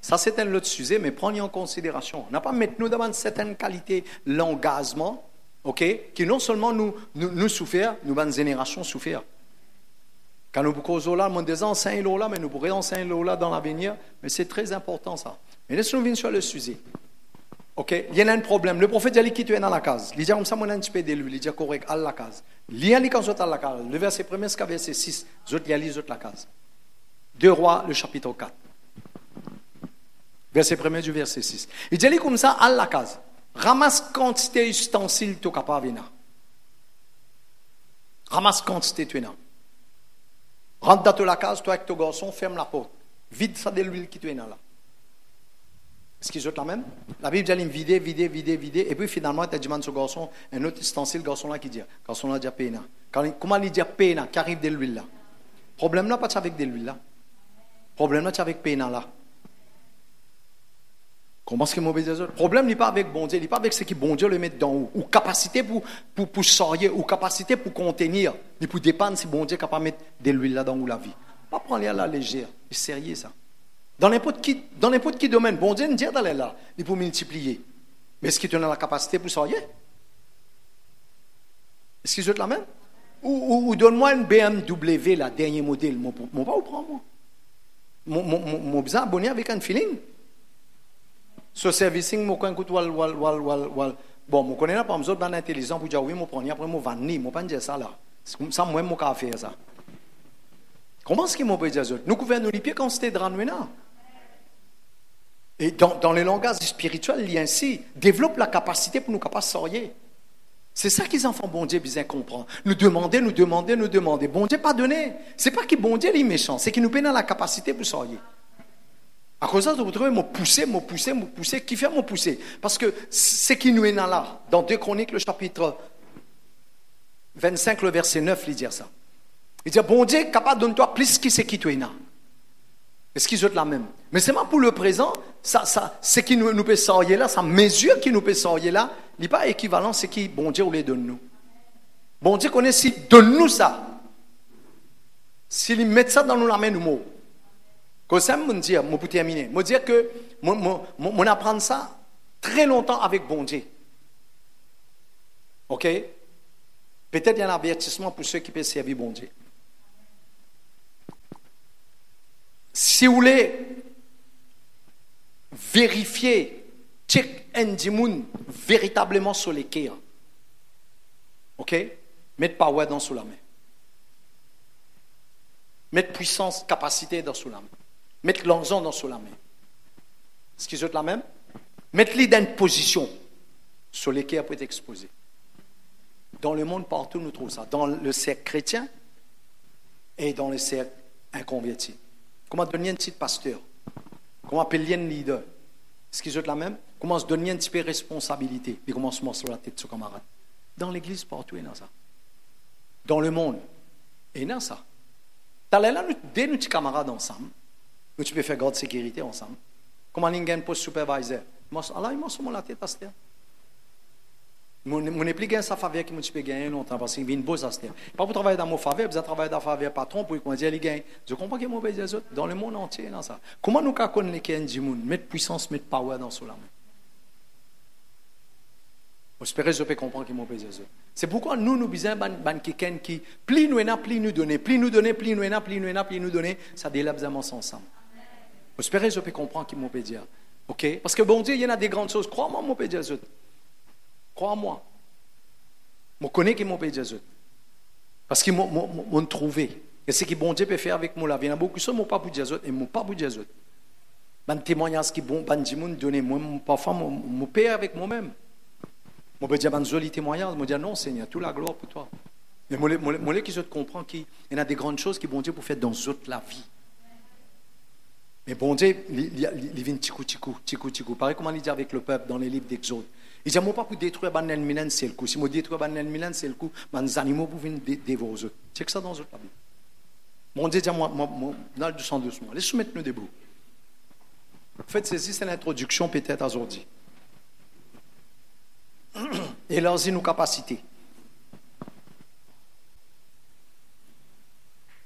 Ça, c'est un autre sujet, mais prenez en considération. On n'a pas mettre nous devant une certaine qualité l'engagement, ok, qui non seulement nous souffert, nous avons une génération souffert. Quand nous causons là, nous disons 5 € là, mais nous pourrions 5 € là dans l'avenir, mais c'est très important ça. Mais laissons-nous venir sur le sujet. Ok, il y a un problème. Le prophète dit qu'il est dans la case. Il dit comme ça, moi, un petit peu de lui. Il dit correct, à la case. Il y a quand vous êtes à la case. Le verset 1er jusqu'à verset 6, vous êtes à la case. 2 Rois, le chapitre 4. Verset 1er du verset 6. Il dit comme ça, à la case. Ramasse quantité d'ustensiles tu es capable de. Ramasse quantité tu es là. Rentre dans la case, toi avec ton garçon, ferme la porte. Vide ça de l'huile qui tu es là. Est-ce qu'ils ont la même? La Bible dit vider, et puis finalement, tu as demandé à ce garçon, un autre ustensile, garçon là qui dit, garçon là dit péna. Comment il dit péna, qui arrive de l'huile là? Problème là, pas avec de l'huile là. Problème là, c'est avec péna là. Comment est-ce que mauvais des autres? Problème n'est pas avec bon Dieu, il n'est pas avec ce que bon Dieu le met dans haut, ou capacité pour sortir, ou capacité pour contenir, mais pour dépendre si bon Dieu est capable de mettre de l'huile là dans où la vie. Pas prendre à la légère, c'est sérieux ça. Dans n'importe qui domaine, bon Dieu nous dit d'aller là, il faut multiplier. Mais est-ce que tu as la capacité pour sortir? Est-ce que tu as la même? Ou donne-moi une BMW, la dernier modèle, mon pas ou prendre moi. Mon besoin abonné avec un feeling. Ce servicing, mon coin coûte wal. Bon, mon connais pas besoin d'un intelligent pour dire oui, mon prendre après mon vanni, mon pas dire ça là. Ça moi mon cas faire ça. Comment est-ce qu'il m'a dit ça? Nous gouvernons les pieds quand c'était de là. Et dans le langage spirituel, il y a ainsi, développe la capacité pour nous capables de sortir. C'est ça qu'ils enfants bon Dieu bien comprendre. Nous demander. Bon Dieu pas donné. C'est pas que bon Dieu est méchant, c'est qu'il nous donne la capacité pour sortir. À cause de ça, vous trouvez mon pousser, qui fait mon pousser? Parce que ce qui nous est là, dans 2 Chroniques, le chapitre 25, le verset 9, il dit ça. Il dit, bon Dieu est capable de donner toi plus que ce qui tu es là. Est-ce qu'ils ont la même? Mais c'est pour le présent, ce qui nous peut sortir là, sa mesure qui nous peut sortir là, il n'est pas équivalent à ce qui bon Dieu voulait donner nous. Bon Dieu connaît si donne-nous ça. S'il met ça dans nous la main, nous mourons. Comme ça, je dire, je peux terminer. Je dire que je apprends ça très longtemps avec bon Dieu. Ok? Peut-être il y a un avertissement pour ceux qui peuvent servir bon Dieu. Si vous voulez vérifier, check un dimoun véritablement sur les cœurs, ok? Mettre power dans sous la main. Mettre puissance, capacité dans sous la main. Mettre l'onzon dans sous la main. Est-ce qu'ils ont la même? Mettre-les dans une position sur lesquelles peut être exposé. Dans le monde partout, nous trouvons ça. Dans le cercle chrétien et dans le cercle inconverti. Comment donner un petit pasteur? Comment appeler un leader? Est-ce qu'ils ont la même? Comment se donner un petit peu de responsabilité? Et comment se mettre sur la tête de son camarade? Dans l'église, partout, il y a ça. Dans le monde, il y a ça. Dans là, nous petits camarades ensemble. Nous tu peux faire garde de sécurité ensemble. Comment il y a un poste supervisor? Alors, il m'a sur la tête, pasteur. Mon n'est plus gagné sa faveur qui m'a peux gagner longtemps parce qu'il vient une beau pasteur. Pas pour travailler dans mon faveur, vous travailler dans la faveur patron pour qu'on dise qu'il gagne. Je comprends qu'il m'a dit les autres dans le monde entier dans ça. Comment nous connaissons les gens du monde, mettre puissance, mettre power dans sous la main? Espérez que je peux comprendre qui m'a payé Jésus. C'est pourquoi nous besoin de quelqu'un qui, plus nous donner, ça délève vraiment ensemble. Espérez que je peux comprendre qui m'a payé. Ok? Parce que bon Dieu, il y en a des grandes choses. Crois-moi, mon payé Jésus. Crois-moi. Je connais qui m'a payé Jésus. Parce qu'ils m'ont trouvé. Et ce que bon Dieu peut faire avec moi là, il y en a beaucoup qui sont pas pour Jésus et moi pas pour Jésus. Ben témoignage qui bon, ben dis-moi donner moi parfois mon père avec moi-même. Moi peux dire ben joli témoignage, moi dire non Seigneur, toute la gloire pour toi. Mais moi qui je comprends qu'il y en a des grandes choses que bon Dieu pour faire dans toute la vie. Mais bon Dieu, il vient tikou. Pareil comment il dit avec le peuple dans les livres d'Exode. Il dit moi pas pour détruire ban Milan c'est le coup. Si moi détruire ban Milan c'est le coup, les animaux pour venir dévorer eux. Check ça dans toute la vie. Bon Dieu dit moi dans le doucement. Laisse-nous mettre nous debout. Faites ceci, c'est l'introduction peut-être à aujourd'hui. Et leur dit nos capacités.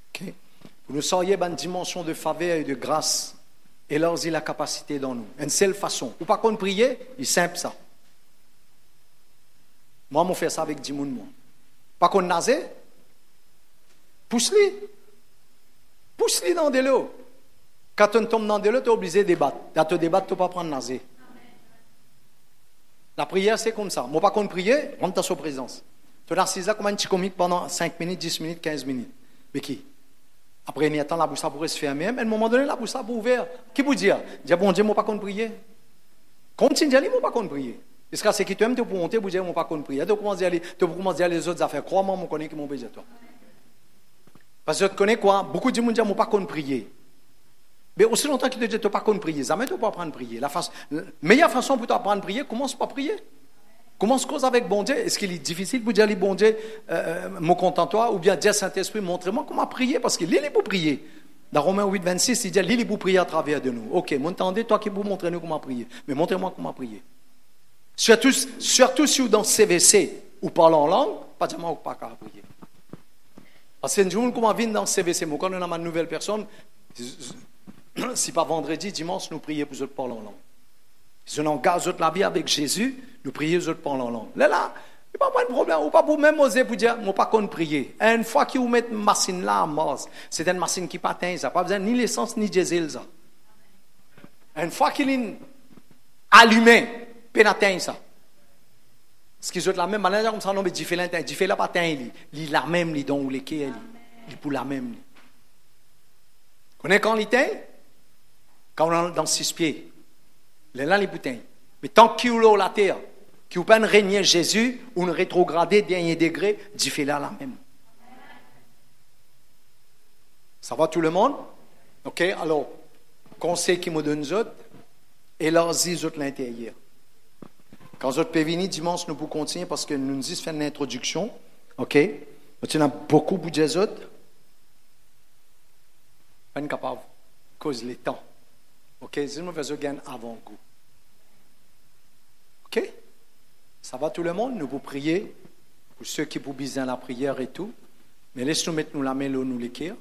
Okay. Pour nous soyez une dimension de faveur et de grâce. Et leur dit la capacité dans nous. Une seule façon. Ou pas qu'on prier, il est simple ça. Moi, je fais ça avec 10 moun. Pas qu'on nasé. Pousse-les dans de l'eau. Quand tu tombes dans de l'eau, tu es obligé de débattre. Quand tu débattes, tu ne peux pas prendre nasé. La prière, c'est comme ça. Moi, pas qu'on prier, rentre dans sa présence. Tu es assis là comme un petit comique pendant 5 minutes, 10 minutes, 15 minutes. Mais qui? Après, il y a temps, la bouche pourrait se fermer. Mais à un moment donné, la bouche pourrait ouvrir. Qui vous dire? Dire, bon Dieu, moi, pas qu'on prier. Continue à dire, moi, pas qu'on prier. Parce que c'est qui t'aime, tu peux monter, vous dire, moi, pas qu'on prier. Tu commences à dire les autres affaires. Crois-moi, moi, connais qui m'ont besoin de toi. Parce que tu connais quoi? Beaucoup de gens disent, moi, pas qu'on prier. Mais aussi longtemps qu'il te dit, tu n'as pas qu'on prier. Jamais tu ne peux pas apprendre à prier. La meilleure façon pour t'apprendre à prier, commence par prier. Commence cause avec bon Dieu. Est-ce qu'il est difficile pour dire, bon Dieu, me contente-toi, ou bien dire, Saint-Esprit, montrez-moi comment prier, parce qu'il est pour prier. Dans Romains 8, 26, il dit, il est pour prier à travers de nous. Ok, m'entendez, toi qui vous montrez nous comment prier. Mais montrez-moi comment prier. Surtout si vous dans CVC, ou parlez en langue, pas de ou pas qu'à prier. Parce que nous, comment vient dans CVC, moi, quand on a une nouvelle personne, si pas vendredi, dimanche, nous prions pour eux parler en langue. Si on engage la vie avec Jésus, nous prions pour eux parler en langue. Là, il n'y a pas de problème. Ou pas pour même oser pour dire, moi pas qu'on prier. Une fois qu'ils vous mettent une machine là en Mars, c'est une machine qui patine, ça n'a pas besoin ni l'essence ni diesel. Ça. Une fois qu'il est allumé, il atteint ça. Ce qui est la même manière, comme ça, on dit, il fait la patine, il la même, il donne les quais, il pour la même. Vous connaissez quand il est? Quand on est dans 6 pieds, il est là les bouteilles. Mais tant qu'il est la terre, qu'il ne peut pas régner Jésus, ou ne rétrograder dernier degré, il fait là la même. Ça va tout le monde? Ok, alors, conseil qui me donne autres, élargis autres l'intérieur. Quand vous pouvez venir dimanche, nous pouvons continuer parce que nous nous disons faire une introduction. Ok? Il y en a beaucoup de Jésus. Pas capable, cause les temps. Ok, je me fais gagner avant goût. Ok, ça va tout le monde, nous vous prier pour ceux qui vous bisent dans la prière et tout. Mais laisse-nous mettre nous la main là, nous l'écrire.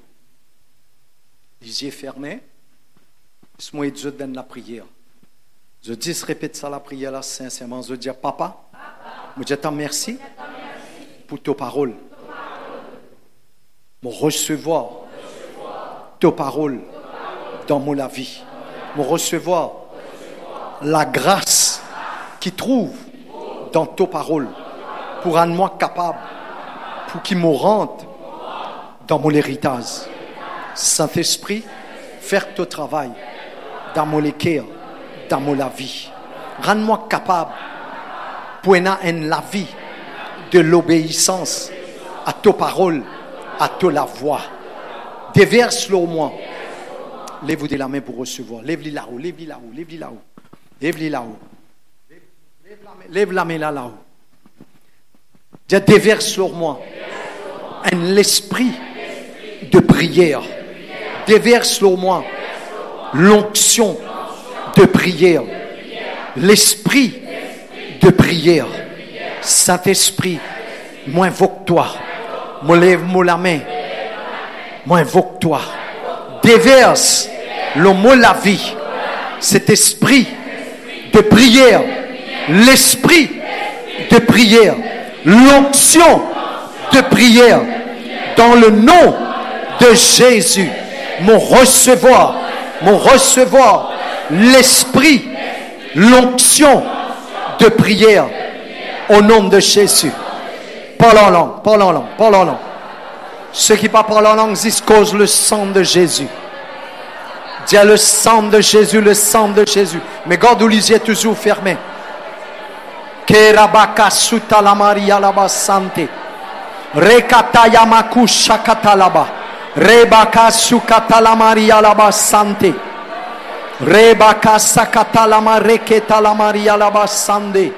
Les yeux fermés. Laisse-moi être dans la prière. Je dis, répète ça la prière là sincèrement. Je dis, papa, je dis merci pour tes paroles. Mon recevoir tes paroles dans mon vie. Mon recevoir la grâce qui trouve dans tes paroles pour rendre moi capable, pour qu'il me rende dans mon héritage. Saint-Esprit, faire ton travail dans mon cœur, dans mon vie. Rends-moi capable pour la vie de l'obéissance à tes paroles, à ta voix. Déverse-le au moins. Lève-vous de la main pour recevoir. Lève-le là-haut, lève-le là-haut, lève-le là-haut. Lève-le là-haut. Lève la main là-haut. Déverse sur moi l'esprit de prière. Déverse sur moi l'onction de prière. L'esprit de prière. Saint-Esprit, moi invoque-toi. Moi lève-moi la main. Moi invoque-toi. Déverse le mot la vie. Cet esprit de prière. L'esprit de prière. L'onction de prière. Dans le nom de Jésus. Mon recevoir l'esprit, l'onction de prière. Au nom de Jésus. Parle en langue. Ceux qui ne parlent en langue disent cause le sang de Jésus. Dis le sang de Jésus, le sang de Jésus. Mais garde les yeux toujours fermés. Kerabaka sutala maria laba sante. Rekata yamaku shakata laba. Rebaka sukata la maria laba sante. Rebaka sakata lama reketa la maria laba sande.